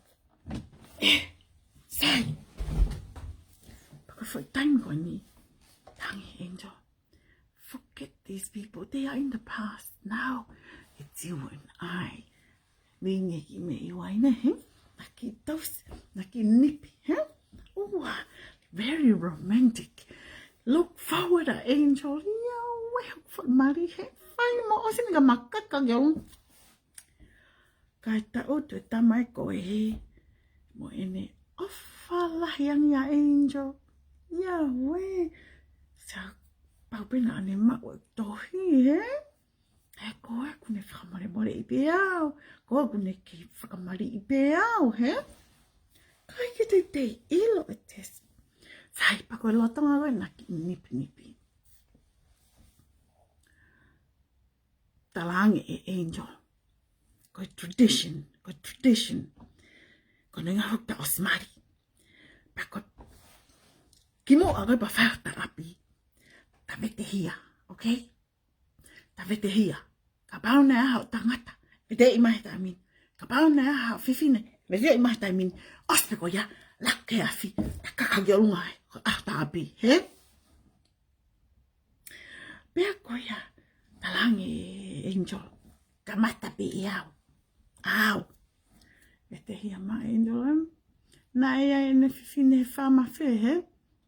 Sai. Because for time ko ni. Tangi angel. Forget these people. They are in the past. Now it's you and I. Ninge ki me iwai na he. Naki toast, naki nippy, huh? Oh, very romantic. Look forward, angel. Yeah, well, for Marie, fine mo osin nga makaka yung. Kahit tao to tamay ko mo ini ofala yang ya angel. Yeah, we sa paupina ni ma tohi, Ko aku ne whakamare I peau. Ko aku ne ki whakamare I peau, he? Kai ki te ilo e tes. Sai pa koe lotonga koe na ki nipi. Talange e angel. Koe tradition. Ko ne ngā hukta o smari. Pa koe KEMOU koe pa whakta api. Ta vete hia, okay? Ta vete hia. Ka pau na aha o tangata. Vete I mahi taimin. Ka pau na aha o whiwhine. Vete I mahi taimin. Ospe ko ia. Lake afi. Ta kakagi o lunga e. Ko ahta api. He? Pea ko ia. Talange angel. Ka mata pe I au. Au. Vete hia ma angel. Na ia e ne whiwhine whama whe he.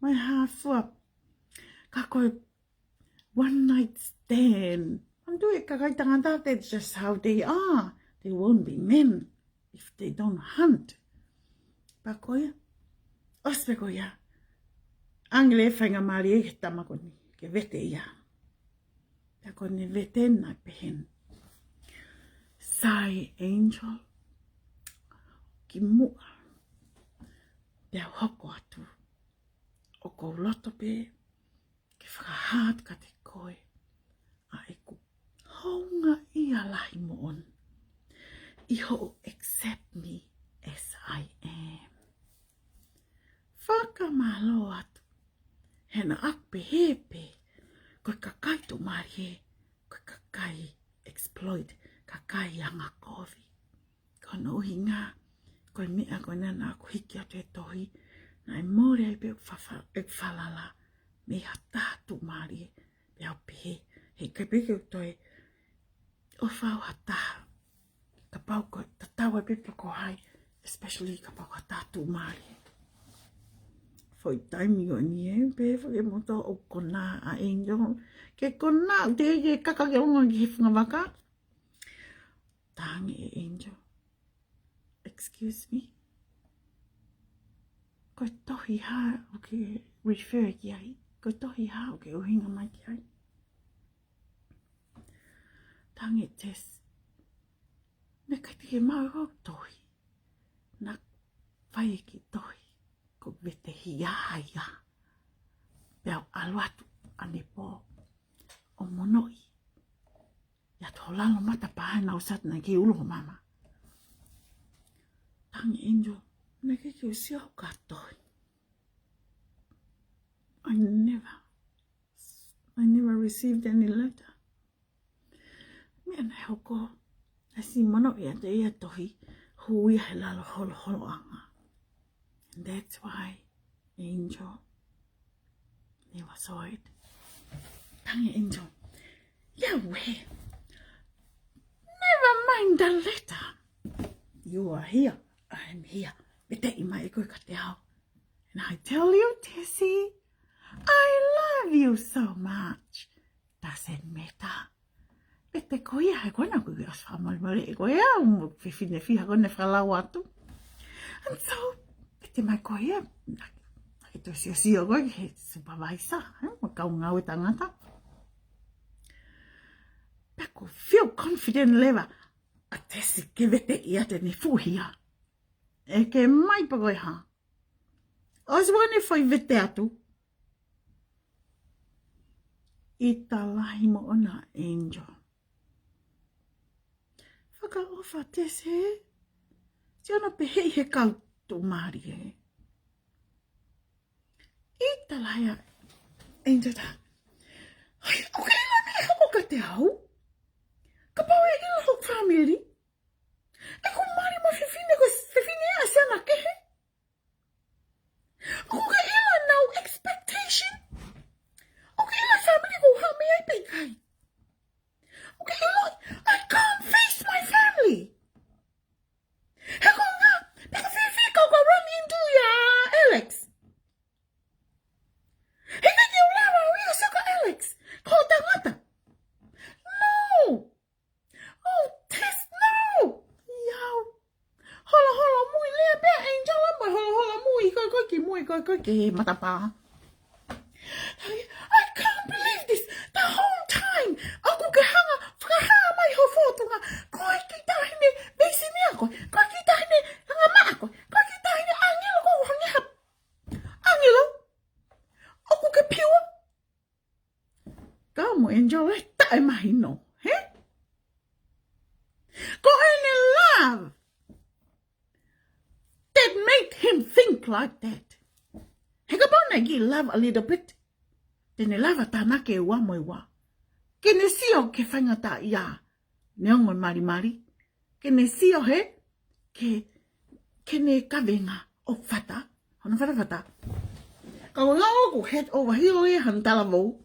Mai hafua. Ka koe. One night stand. Andu e kakai tangata, that's just how they are. They won't be men if they don't hunt. Pa koia. Ospe koia. Angele whainga MALIE ke tamakoni. Ke vete ia. Tako ne vetena pehen. Sai angel. Ki mua. Pea hoko atu. O kou loto pe. Ke whakahat ka te koe. A eku. Honga ia lahi mo on. Iho accept me as I am. Whakamalo atu. Hena akpe hepe. Koe kakai to marie. Koe kakai exploit. Kakai anga kovi. Kono uhi ngā. Koe mea koe nana ako hiki atu e tohi. Nai mōre ai peo whalala. Me ha tātu marie. Peo pehe. Hei kai peke toi. O whau ha taha. Ka pau koe. Ta taua pepe ko hai. Especially ka pau ha tātu marie. Foi taimi o ni e. Pehe whake moto o kona a angel. Ke kona. Te ke kaka ke onga ki he whunga waka. Tāngi e angel. Excuse me. Koe tohi ha o ke refer ki ai. Koe tohi ha o ke uhinga mai ki ai. Tangi tes. Ne kai te mau ho tohi. Na whai ki tohi. Ko vete hiaha ia. Peo aluatu ane po. O monoi. Ia tolalo mata paha na usat na ki ulo mama. Tangi angel. Ne kai ki usia o ka tohi. I never received any letter. Me ana hoko. Asi mono ia te ia tohi. Hui he lalo holo anga. And that's why angel never saw it. Tangi angel. Yahweh. Never mind the letter. You are here. I am here. Bete ima e koe ka te ao. And I tell you, Tessie, I love you so much. Doesn't matter. Bete koe ia he koe na koe as whamolmole e koe au. Whiwhine whiha koe ne whalau atu. And so, bete mai koe ia. E to sio koe he supervisor. Ma kau ngau e tangata. Peko feel confident lewa. A Tessie ke vete ia te ne fuhia. E ke mai pa koe ha. Os wane foi vete atu. I talahi mo ona angel. Whaka ofa tese. Si ona pehei he kau tu maari e. I talahi angel ta. Ai, oke ila me hako ka te au. Ka pau e ila hok family. E ko maari mo whiwhine a siana kehe. Oke ila now expectation. Oke ila family ko hame ai peikai. Oke ila, I can't face my family. Heko nga, peka whiwhi kau ka run into ya Alex. Heka te ulawa ria saka Alex. Ko tangata. No. Oh, Tess, no. Yau. Hola mui lea pea angel amai hola mui koi ki matapa. I can't believe this. The whole time. Aku ke hanga whakahaa mai ho whotunga. Koi ki tahine beisi ni ako. Koi ki tahine hanga maa ako. Koi ki tahine angelo ko hangi hap. Angelo. Aku ke piwa. Kau mo angel e tae mahi no. He? Ko ene love. That made him think like that. Heka bona gi love a little bit. Tene lava tāna ke ua mo iwa. Kene sio ke whaingata ia. Neongo mari. Kene sio he. Kene kawenga o whata. Hono whata. Ka o ngā oku head over hilo e hantala vau.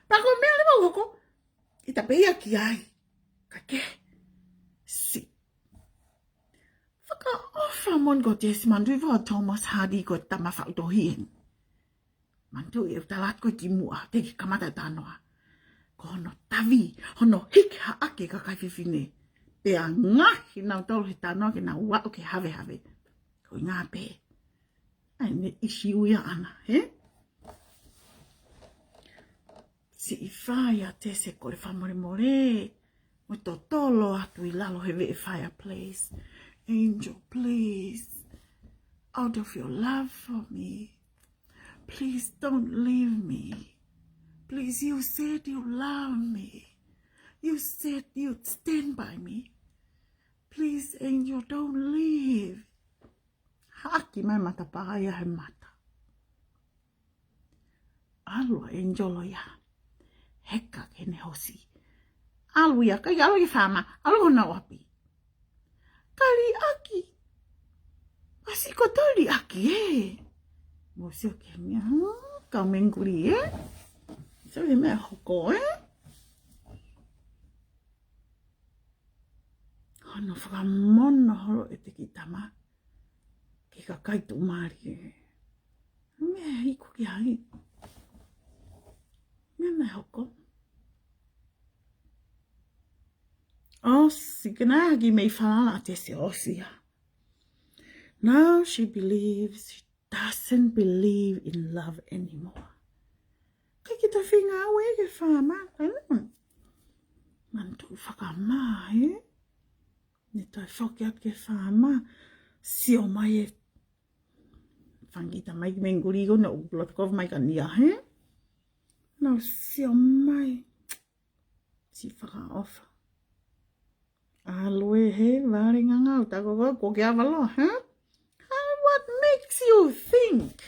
Pako mea le vau hoko. I ta peia ki ai. Ka ke. Si. Whaka ofa mon go tesi mandu iwa Thomas Hardy ko tama whautohien. Mantu e utalat ko timua te ki kamata tanoa. Ko hono tavi, hono hiki ha ake ka kai whiwhine. Pea ngahi nau tolu he tanoa ke na ua o ke have. Ko ngā pē. Ai ne isi uia ana, he? Si I whai a te se kore whamore more. Mo to tolo atu I lalo he ve fireplace. Angel, please. Out of your love for me. Please don't leave me. Please, you said you love me. You said you'd stand by me. Please, angel, don't leave. Haki mai mata paia he mata. Alua angel ya. Heka kene hosi. Alu ya kai alu fama. Alu na wapi. Kali aki. Asiko toli aki Mosio ke mea. Kau menguri So he mea hoko Hono whakamono horo e te ki tama. Ki ka kaitu maari Mea hiko ki hai. Mea hoko. Osi, kena ki mei whanala te se osia. Now she believes she doesn't believe in love anymore. Kai ki ta whinga awe ke whama. Mantu whakama Ne tai whoki at ke whama. Sio mai whangita mai ki menguri ko na ublot kov mai ka nia No, sio mai. Si whaka ofa. Aloe wāre ngangau tako ko ke awalo What makes you think?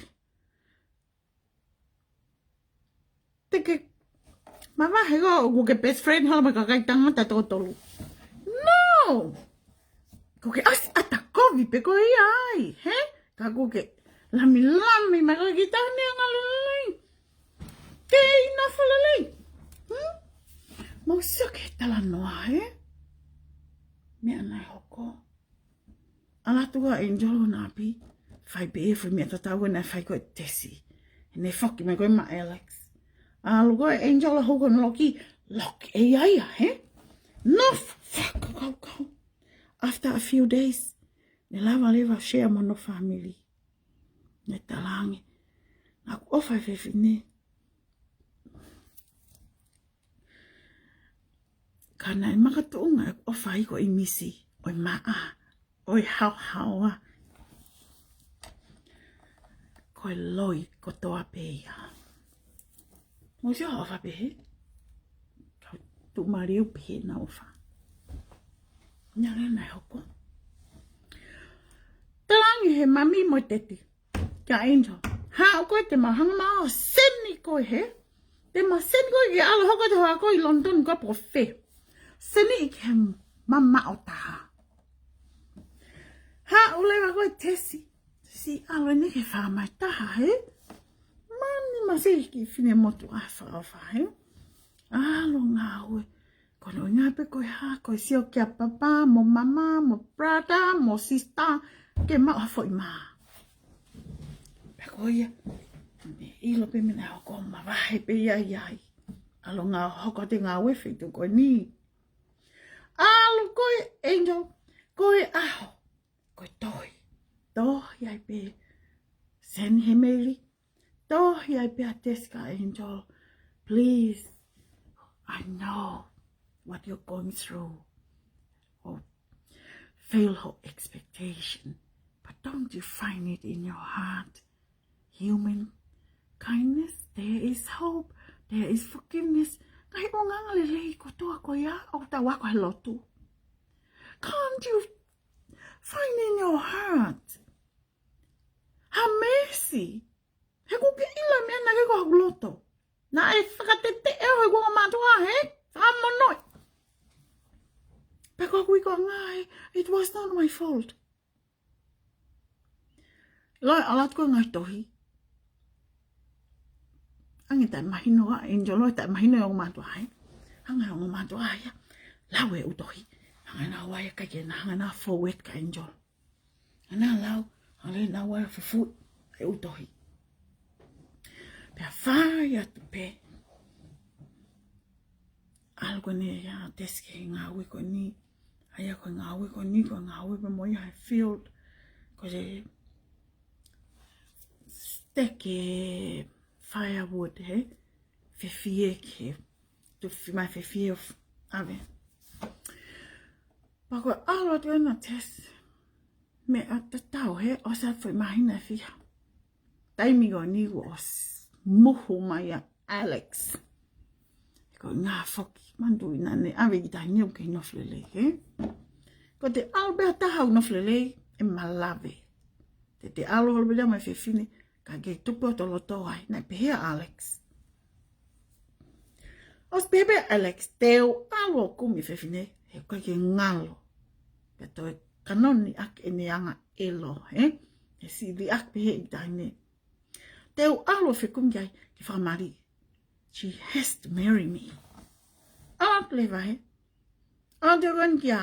Teke mavahe ko ke best friend hala ka kai tangata totolu. No! Ko ke as atakovi pe ko ai, Ka ko ke lami maka kita ni ngalai. Ke ina fololei. Mo so ke talanoa, Mea nai hoko. Ala tua angel na pi. Fai be for me tatau na fai ko tesi. Ne foki me ko ma Alex. Alu ko angel hoko loki ai No fuck go. After a few days, ne lava share mono family. Ne talangi. Na ko fa fefine. Kana I makatunga o fai ko I misi o maa o hau ko loi ko toa peia mo si ho fa pe tu mario pe na o fa nyare na hoko talangi he mami mo teti ka angel ha o ko te mahanga ma seni ko te ma sen ko ke alo hoko te ho ko I London ko po fe Seni ke mama o taha. Ha ulewa koe tesi. Si alo ni ke whamai taha Mani masi ki fine motu a wha Alo ngā ue. Kono ngā pe koe ha koe sio kia papa, mo mama, mo brother, mo sister. Ke maa foi maa. Pe koe ia. Ilo pe mena hoko mawahe pe iai. Alo ngā hoko te ngā ue whitu koe ni. Alu koe angel, koe aho, koe tohi. Tohi ai pe sen hemeri. Tohi ai pe a teska angel. Please, I know what you're going through. Or fail her expectation. But don't you find it in your heart? Human kindness, there is hope, there is forgiveness. Can't you find in your heart have mercy? He ko ke ila me na ke ko loto. Na e whakatete e hoi ko Matu'A whamonoi. Pe ko kui ko ngai, it was not my fault. Loi alat ko ngai tohi. Angi tai mahino a angel loi tai mahino o Matu'A Hanga o Matu'A lawe utohi. Hanga na waya ka ke na hanga na forward ka angel. Ana lau hanga na waya fufu e utohi. Pe faya tu pe. Algo ne ya deske ngā ui ko ni. Aya ko ngā ui ko ni ko ngā ui pe moi hai field. Ko se steke firewood fefie ke tu mai fefie ave pa ko alo tu na test me atatau he o sa foi mai na fia taimi go ni was muhu mai Alex ko nga foki mandu ina ne ave kita ni o ke no flele he ko te Alberta ha no flele e malave te alo holbele mai fefine ka ge tupo toloto ai na pe Alex os bebe Alex teu alo kumi fefine he ko ke ngalo pe to kanoni ak ene anga elo e si di ak pe he dine teu alo fe kum gai ki fa Malie she has to marry me Aunt leva he Aunt ron kia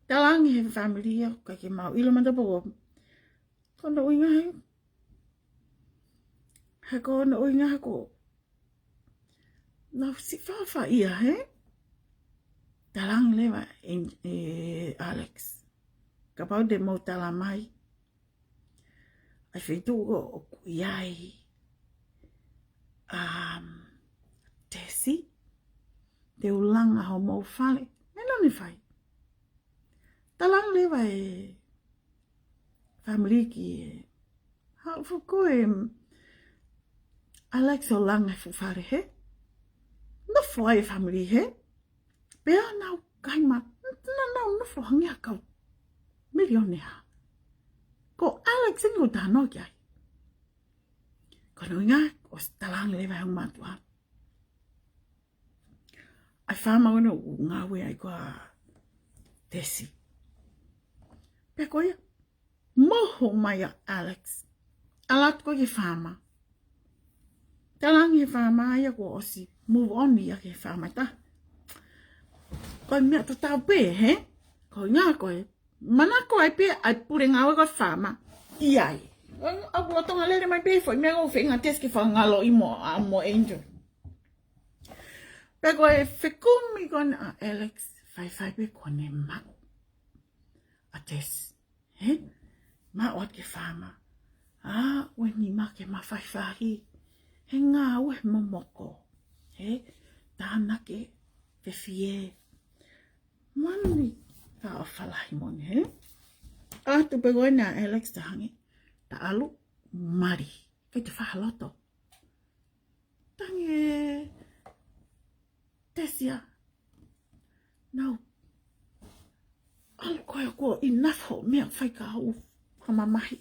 talangi he family ka ke mau ilo manda po kono uinga he kono uinga ko na si fa ia he talang leva Alex kapau de mau talamai ai fetu go Oku Lea Tesi te ulanga ho mo fale meno ni fai talang leva family ki ha fu ko Alex ulanga fu fare he no foi family he Pea nau kaima, no flohang ya kau milionea. Ko Alex ingo tano kiai. Kono inga, o talang lewa yung Matu'A. Ai whama ono ngawe ai koa tesi. Pea koia, moho mai a Alex. Alat ko ki whama. Talang he whama ai ko osi, move on ya ke whama ta. Ko mea to tau pe he ko nga ko mana ko ai pe ai pure nga ko fama iai a bo tonga le mai pe foi me go finga tes ki fa ngalo imo mo angel pe ko fe kumi kon Alex fai pe ko ne ma ates he ma wat ki fama when ni ma ke ma fai he nga we momoko he tana ke fe fie Mani ka ofalahi mon he. Tu pegoi na Alex ta hangi. Ta alu mari. Ke te whahaloto. Tangi tesia. No. Alu koe ko enough ho mea whai ka hau hamamahi.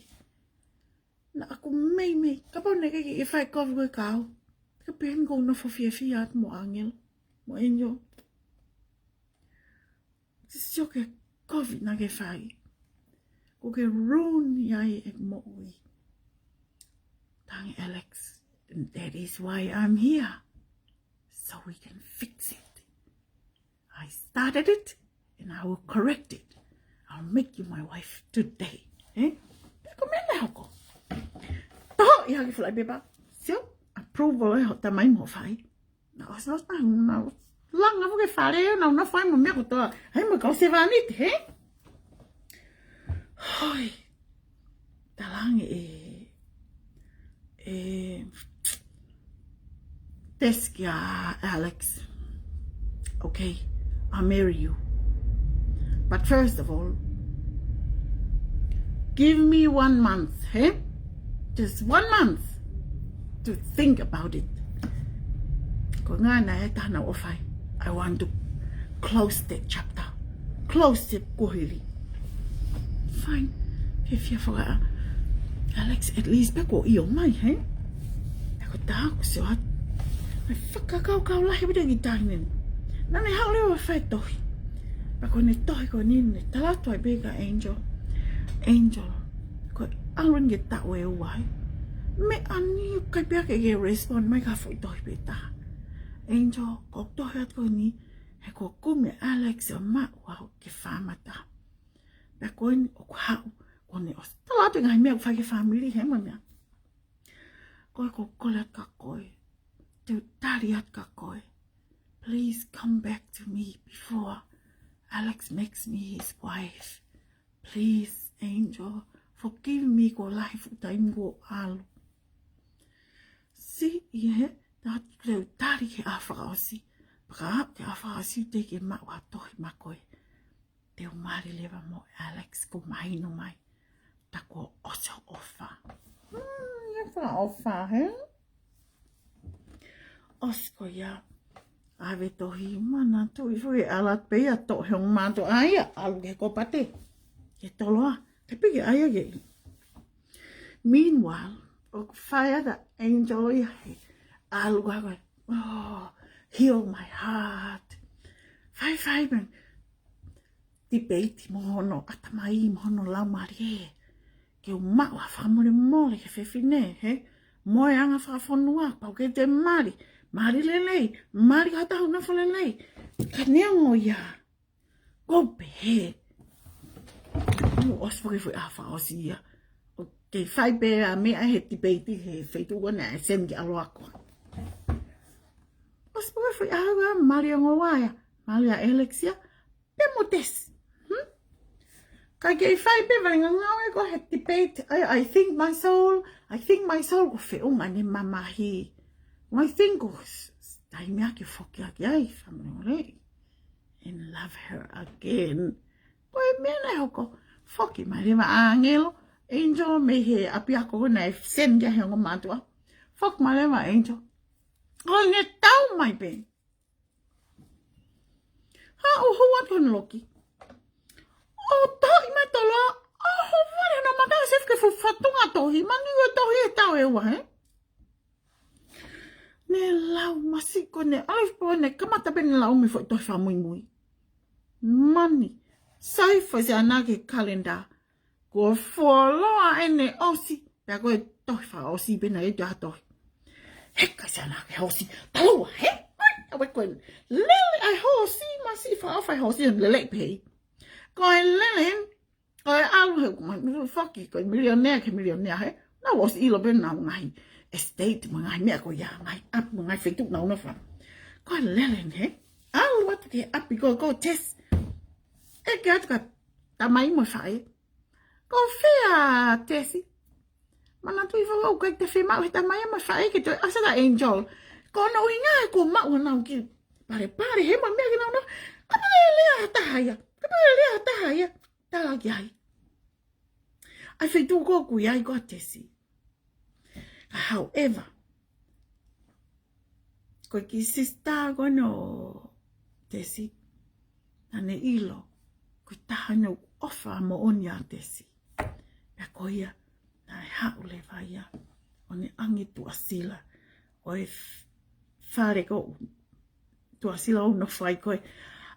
Na aku mei. Ka pau ne keki i whai kovi koe ka hau. Ka pen ko na fia at mo angel. Mo angel. Sio ke COVID na ke whai. Ko ke ruin iai e mo'i. Tangi Alex. And that is why I'm here. So we can fix it. I started it and I will correct it. I'll make you my wife today. Ko mena hoko. Toho iha ki whalai beba. Sio approval e ho tamai mo whai. Na osnos na lang ako kay fare na fai mo mea ko to ai mo kau se vanit he hoi talang teskia Alex okay I'll marry you but first of all give me 1 month just 1 month to think about it ko nga na ta na ofai I want to close that chapter. Close it, KEHE. Fine. If you forgot, Alex, at least beko iyo mai, he? Ako tako siya. Ay, kau lahi bida gitahin. Nani hao lewa fai tohi. Bako ni tohi ko nini. Talato ay bega angel. Angel. Ko alun gita we uwai. Me ani yung kay biya kaya respond. May ka fai tohi bita. Angel, kok tohiat ko ni, he ko kume Alex o Ma'U'a ki whamata. Pea koe ni o hau, ko ni os talato ngai mea whai ki family he ma mea. Koe ko koleat ka koe, te utariat ka koe. Please come back to me before Alex makes me his wife. Please, Angel, forgive me ko lahi futai ngo alu. Si, Dat leu tari ke awhakaosi. Paka ke awhakaosi te ke maua tohi makoe. Te umari lewa mo Alex ko mahino mai. Tako oso ofa. Ia ofa, he? Osko ia. Ave tohi mana tui fui alat pea to heong mato aia. Alu ke kopate. Ke toloa. Te piki aia ke. Meanwhile, o whaia da angel ia he. Alu kakoe. Oh, heal my heart. Whai man. Debate mo hono. Atamai mo hono lau marie. Ke o maua whamore mole ke whewhine, he? Moe anga whafonua, pau ke te mari. Mari lelei, mari hatahu na whalelei. Ka neango ia. Kope he. Ospo ke whi awha osi ia. O ke whai bea mea he debate he whaitu wana e sen ki alo ako. Ospo ke whi awa mari ango waia. Mari a Alexia. Pemo tes. Kai ke whai pe varinga ngawe ko he debate. I think my soul ko whiunga ne mamahi. I think ko Taimi Aki Foki aki ai whamanore. And love her again. Ko e mena hoko. Foki mai rewa angelo. Angel me he api ako na e sen kia heongo Matu'A. Foki mai rewa angel. Ko ne tau mai pe. Ha uho watu loki. Oh, tohi mai tolo. Oh, wale na mata sef ke whatunga tohi. Mani ua tohi e tau e ua, he? Ne lau masiko ne alifpo ne kamata pe ne lau me fo tohi whamui mui. Mani. Sai fo se anake kalenda. Ko foloa e ne osi. Pea koe tohi wha osi pena e tua tohi. Heka se anake hosi. Talua, he? Awe koe lele ai hosi. Masi wha awhai hosi en lele pei. Koe lelen, koe alu he kuma Foki, koe millionaire ke millionaire he. Na was ilo ben na ngai estate mo ngai mea ko ya ngai up mo ngai fetuk na una fa. Koe lelen he. Alu watu ke api ko test. E ke atu ka tamai mo fai. Ko fea tesi. Mana tu ifa wau kai te fe mau he tamai mo fai ke to asa da angel. Ko no inga ko mau na ki pare he mo mea ki na una. Apa lea tahaya. Lea TAHA, talaki ai. Ai whaitu kōku i ai ko tesi. However, ko ki sister ko no tesi. Ane ilo, ko taha no ofa mo oni a tesi. Pea ko ia, na e hau le vai a. O ne angi tuasila. O e whare ko tuasila o no whai koe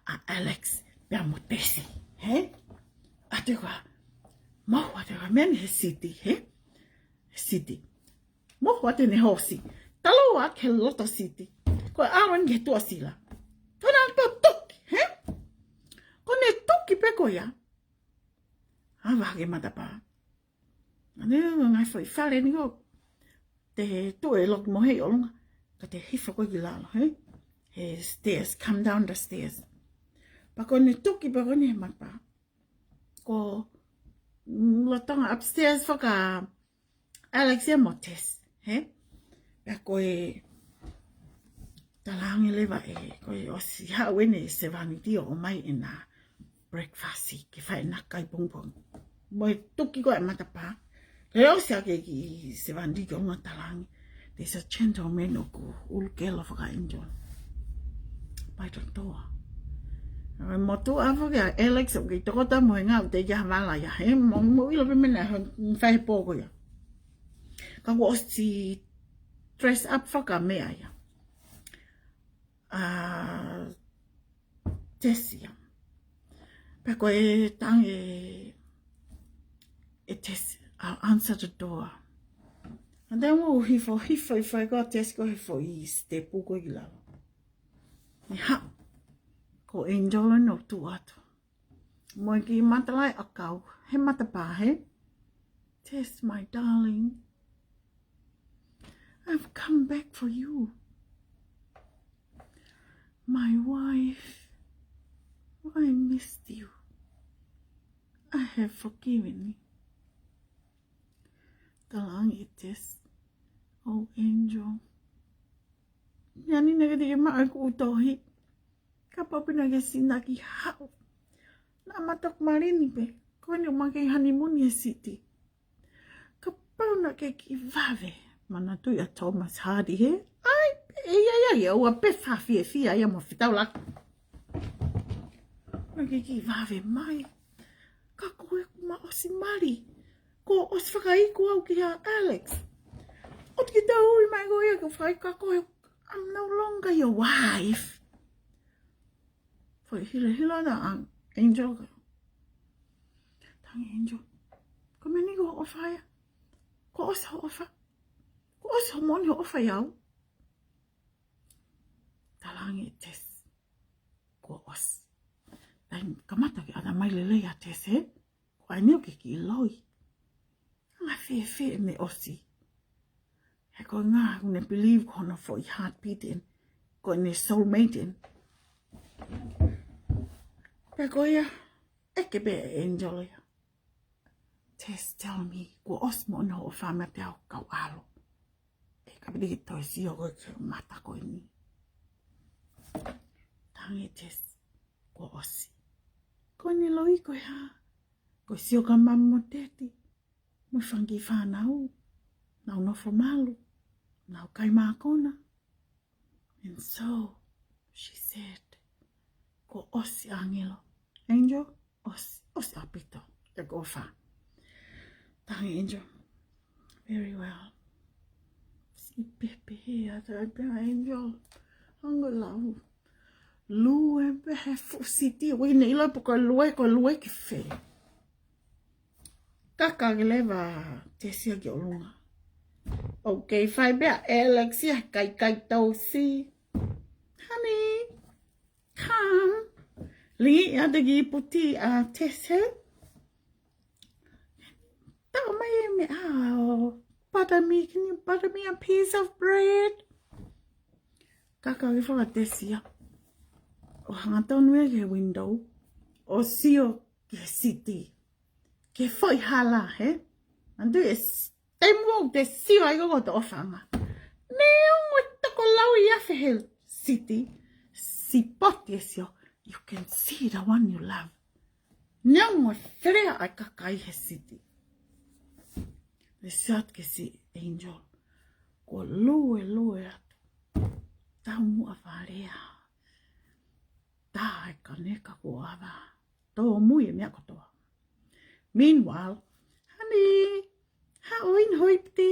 a Alex. Pea mo tesi, he? Ate kwa, mohu ate kwa meni he siti, he? Siti. Mohu ate ne hosi. Taloa ke loto siti. Ko awan ke tua sila. Kona to tuki, he? Kone tuki pe ko ya. Hawa ke matapa. Ane ngai foi whare ni ko. Te tue lok mo hei olunga. Ka te hifa koe ki lalo, he? He stairs, come down the stairs. Pako ne tuki pako ne mapa. Ko lotanga upstairs whaka Alexia Motes, he? Pako e talangi lewa e koe o si hawene se vaniti o mai e na breakfasti ke whae nakai pongpong. Mo e tuki koe matapa. Leo si ake ki se vaniti o ngā talangi. There's a gentleman oku ulukelo whaka enjoy. Pai toa. Matu'A foki a Alex o ki tokota mo ngā o te kia wala ia he mo ilo pe mena whae pōko ia. Ka ko si dress up whaka mea ia. Tesi ia. Peko e tangi e tesi. I'll answer the door. And then mo hifo if I got tesi ko hifo I step uko i lawa. Ni hao. Ko angel no tu atu. Mo ki matalai akau. He matapa he. Tess, my darling. I've come back for you. My wife. I missed you. I have forgiven you. Talang it is. Oh angel. maa ku utohi. Ka papina ke sinaki hau. Na matok marini pe. Kone umake honeymoon ye city. Ka pauna ke ki vave. Mana tu ya Thomas Hardy he. Ai, ia, ua pe whawhia fia ia mo whitau laka. Ke ki vave mai. Ka koe kuma osi mari. Ko os whakaiku au ki a Alex. Ot ki tau ui mai koe ka whai ka koe. I'm no longer your wife. Whai hila na ang Angel ka. Tangi Angel. Ko meni ko ofaya. Ko os ho ofa. Ko os ho moni ho ofa iau. Talangi tes. Ko os. Dan kamata ki ana mai lele ya tes he. Ko aineo ki ki loi. Nga fe me osi. He ko ngā kune believe kono for i heartbeat in. Ko ne soulmate in. Pe ko ia. Eke be Angel ia. Tess tell me. Ko os mo no o whamea te au kau alo. E ka pidi ki toi si o koe ke mata koe ni. Tangi Tess. Ko osi. Ko ni loi koe ha. Ko si o ka mamu teti. Mo whangi whanau. Nau no fo malu. Nau kai mākona. And so, she said, ko osi angelo. Angel, osi apito. E ko wha. Tangi Angel. Very well. Si pepe hea te pia Angel. Anga lau. Lue pehe fusiti. Wai nei lai po ko lue ki whe. Kaka ke lewa te sia ki o lunga. Okay, whai bea Alexia kai tau si. Honey, come. Lingi ia te ki puti a tese. Tau mai e me ao. Can you butter me a piece of bread? Kaka ke whaka te sia. O hangata nui ke window. O sio ke city. Ke foi hala, he? Andu e te mua te sio ai gongo te ofanga. Neo e toko lau i awhehel city. Si poti e sio. You can see the one you love. Neo e wherea ai kakai he city. Le siat ke si Angel. Ko lue atu. Tau mua wharea. Tā e ka neka ko awa. Tō mui e mea kotoa. Meanwhile, honey, haoin hoipti.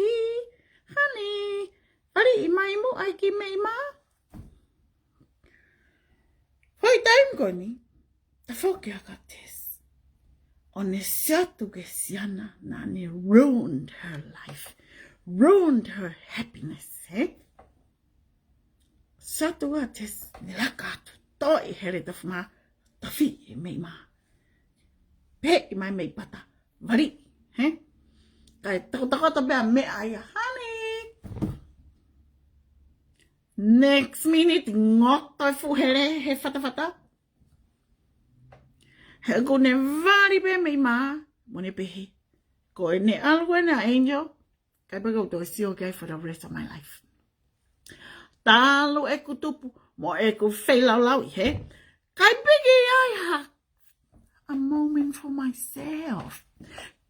Honey, ari i mai mu ai ki mei ma. Hoi taim koni, ta whoki aka tes. O ne siatu ke siana na ne ruined her life. Ruined her happiness, eh? Siatu a tes ne laka atu. Tō i here ta whma, ta whi e mei ma. Pe i mai mei pata, wari, he? Kai takota bea mea ia, honey. Next minute, ngok toi fuhere, he whata. He ko ne wari bea mei ma, mo ne pehe. Ko e ne alwe na Angel, kai pagau toi sio kai for the rest of my life. Talo e kutupu, mo e ku whailau he? Kai pigi ai ha. A moment for myself.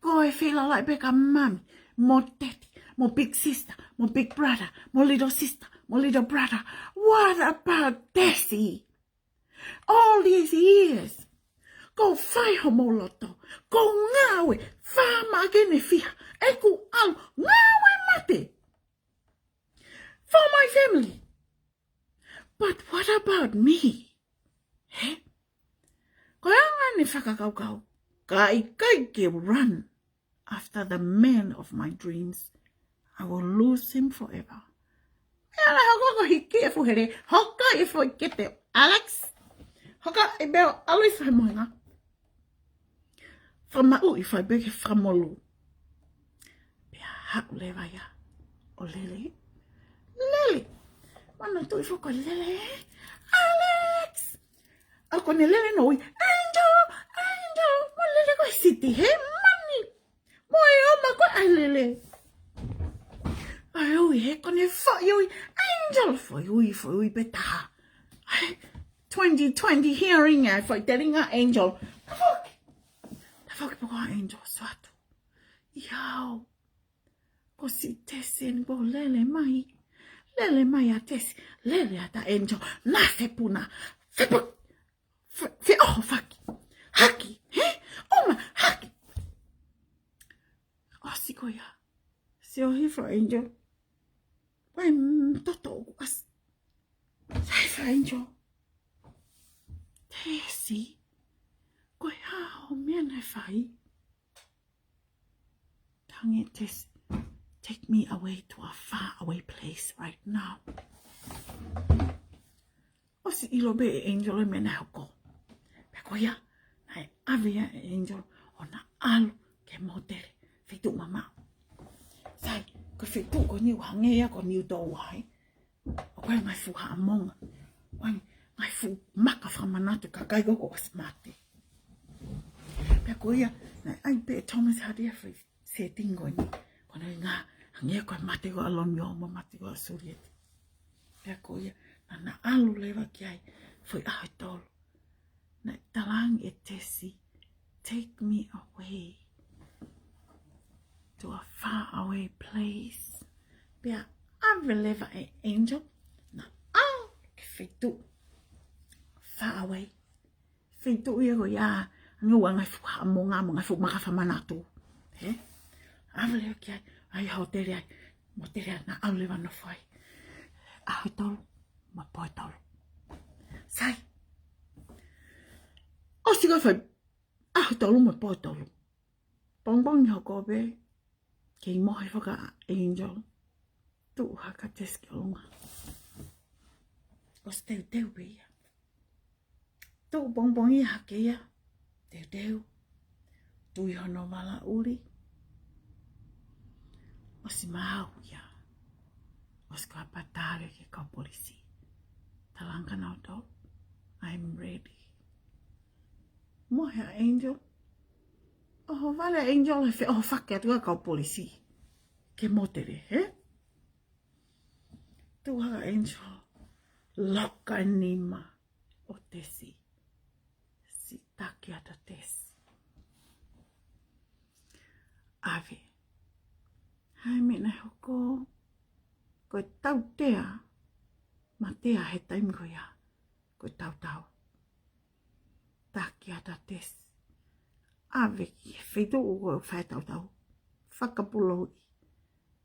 Go e whailau lau beka mami, mo daddy, mo big sister, mo big brother, mo little sister, mo little brother. What about Desi? All these years. Go whai homoloto. Go ngawe, whama gene fia. E ku alu, ngawe mate. For my family. But what about me? He? Ko anga ni whakakaukau. Kai ke run after the man of my dreams. I will lose him forever. Ala hoko hiki e fuhere. Hoka e fo kete. Alex. Hoka e beo alu i whamoinga. Whamau i whaibeke whamolu. Pea hau lewa ia. O Lele. Lele. Mana tu i foko Lele. Alex. Ako ne Lele noi. Angel. Mo Lele ko city he mani. Mo e oma ko ai Lele. Ai ui he ko ne whai ui. angel foi ui beta. 2020 hearing foi telling a angel. Ta foki po angel swatu. Iau. Ko si tesen go lele mai. Lele mai a tesi. Lele a ta angel. Na se puna. Fe faki. Haki. Oma haki. Osiko ya. Se o hifo angel. Wai toto as. Sai fa angel. Tesi. Ko ha o mena fai. Tangi tesi. Take me away to a far away place right now. O si ilo be angel e mena hoko. Peko ya. Nai avia angel o na alu ke motere. Fitu mama. Sai, ko fitu ko niu hange ya ko niu do wai. O koe ngai fu ha amonga. Ngai fu maka whamanatu ka kai goko o smarte. Peko ya. Nai ai pe Thomas hadia fri se tingo ni. Kono ngā. Hangia koe mate ko alon yo mo mate ko asurieti. Pea ko ia, na alu lewa ki ai, foi aho tolu. Na talang e tesi, take me away to a far away place. Pea ave lewa e angel, na alu ke whetu. Far away. Whetu ia ko ia, ngua ngai fuha mo ngai fuha makawhamanatu. He? Ave lewa ki ai, ai hau tere ai, mo tere ai, na au lewa no whai. Aho tolu, ma poe tolu. Sai. O sika whai, aho tolu, ma poe tolu. Bongbong ni hoko be, kei mohe whaka angel, tu haka teski olunga. O teu be ia. Tu bongbong i hake ia, teu. Tui hono Moa'Uli'I. O si mau ia. O si kua patare ke kau polisi. Talangka nau tau. I'm ready. Mohe a angel. Oh, vale angel e fe o whake atua kau polisi. Ke motere, he? Tua angel. Loka nima o tesi. Si taki ata tesi. Ave. Hai mena hoko. Koe tau tea. Ma tea he taimi ko ia. Koe tau. Taki ata tesi. Ave ki he whitu o koe whae tau. Whakapuloi.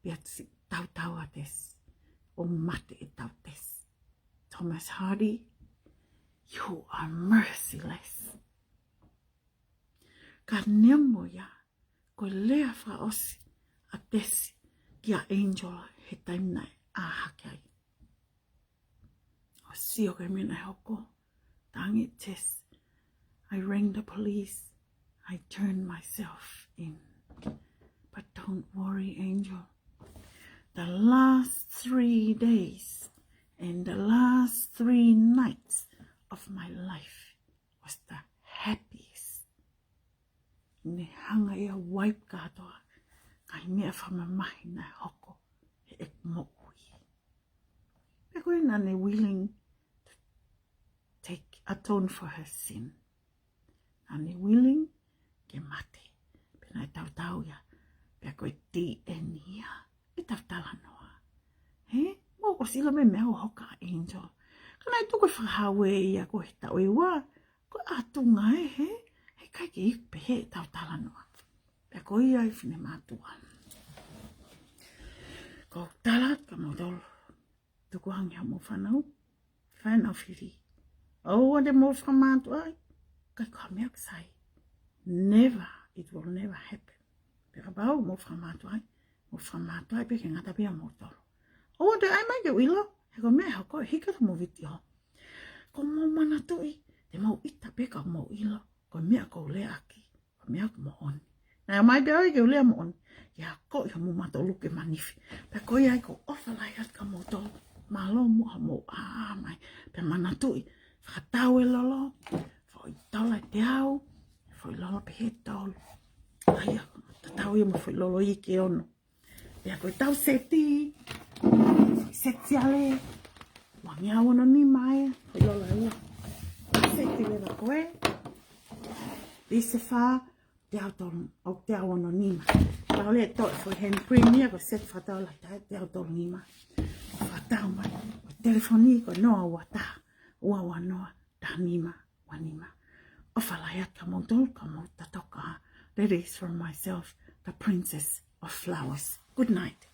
Pia si tau a tesi. O mate e tau tesi. Thomas Hardy. You are merciless. Ka nemo ia. Koe lea wha osi a tesi ki a angel he taimi nai a hake ai. O si o ke mena hoko, tangi tesi. I rang the police. I turned myself in. But don't worry, angel. The last 3 days and the last 3 nights of my life was the happiest. Ne hanga ia wipe katoa. Kai mea whamamahi na hoko he mo'ui. Peko ina ne willing to atone for her sin. Ane willing ke mate. Pena e tau ia. Peko e TN ia. E tau talanoa. He? Mo o sila me mea o hoka angel. Kana e tuko whakahawe ia ko he tau e wā. Ko atunga e he. He kai ke ikpe he tau talanoa. Peko ia i whine Matu'A. Ko talat ka mautolo. Tuku'I hamo Fanau. Fanau whiri. O ade mo whakamatu'ai. Kai ka mea ksai. Never. It will never happen. Peka bau mo whakamatu'ai. Mo whakamatu'ai peke ngata pia mautolo. O ade ai mai ke wilo. He ko mea hako hikata mo viti ho. Ko mo manatui. Te mau ita peka mo ilo. Ko mea ko Lea Aki. Ko mea ko mo oni. Nā mai bea oi ke ulea mo on. Ia ko i mo matolu ke manifi. Pe ko ia ko ofa lai at ka mo tolu. Malo mo ha mo mai. Pe manatui. Whakatau e lolo. Foi tola te au. Foi lolo pe he tolu. Aia, tatau ia mo foi lolo i ke ono. Pea koe tau seti. Foi sexy ale. Wangi awono ni mai. Lola ua. Sexy le la koe. Lise fa. Te autolong. Au te awono ni ma. Tau le toi for hen premier. Ko set fatau la te autolong ni ma. Fatau mai. Telefoni ko noa wata. Ua wanoa. Tanima. Wanima. Ofalaya kamotol kamotatoka. That is from myself, the Princess of Flowers. Good night.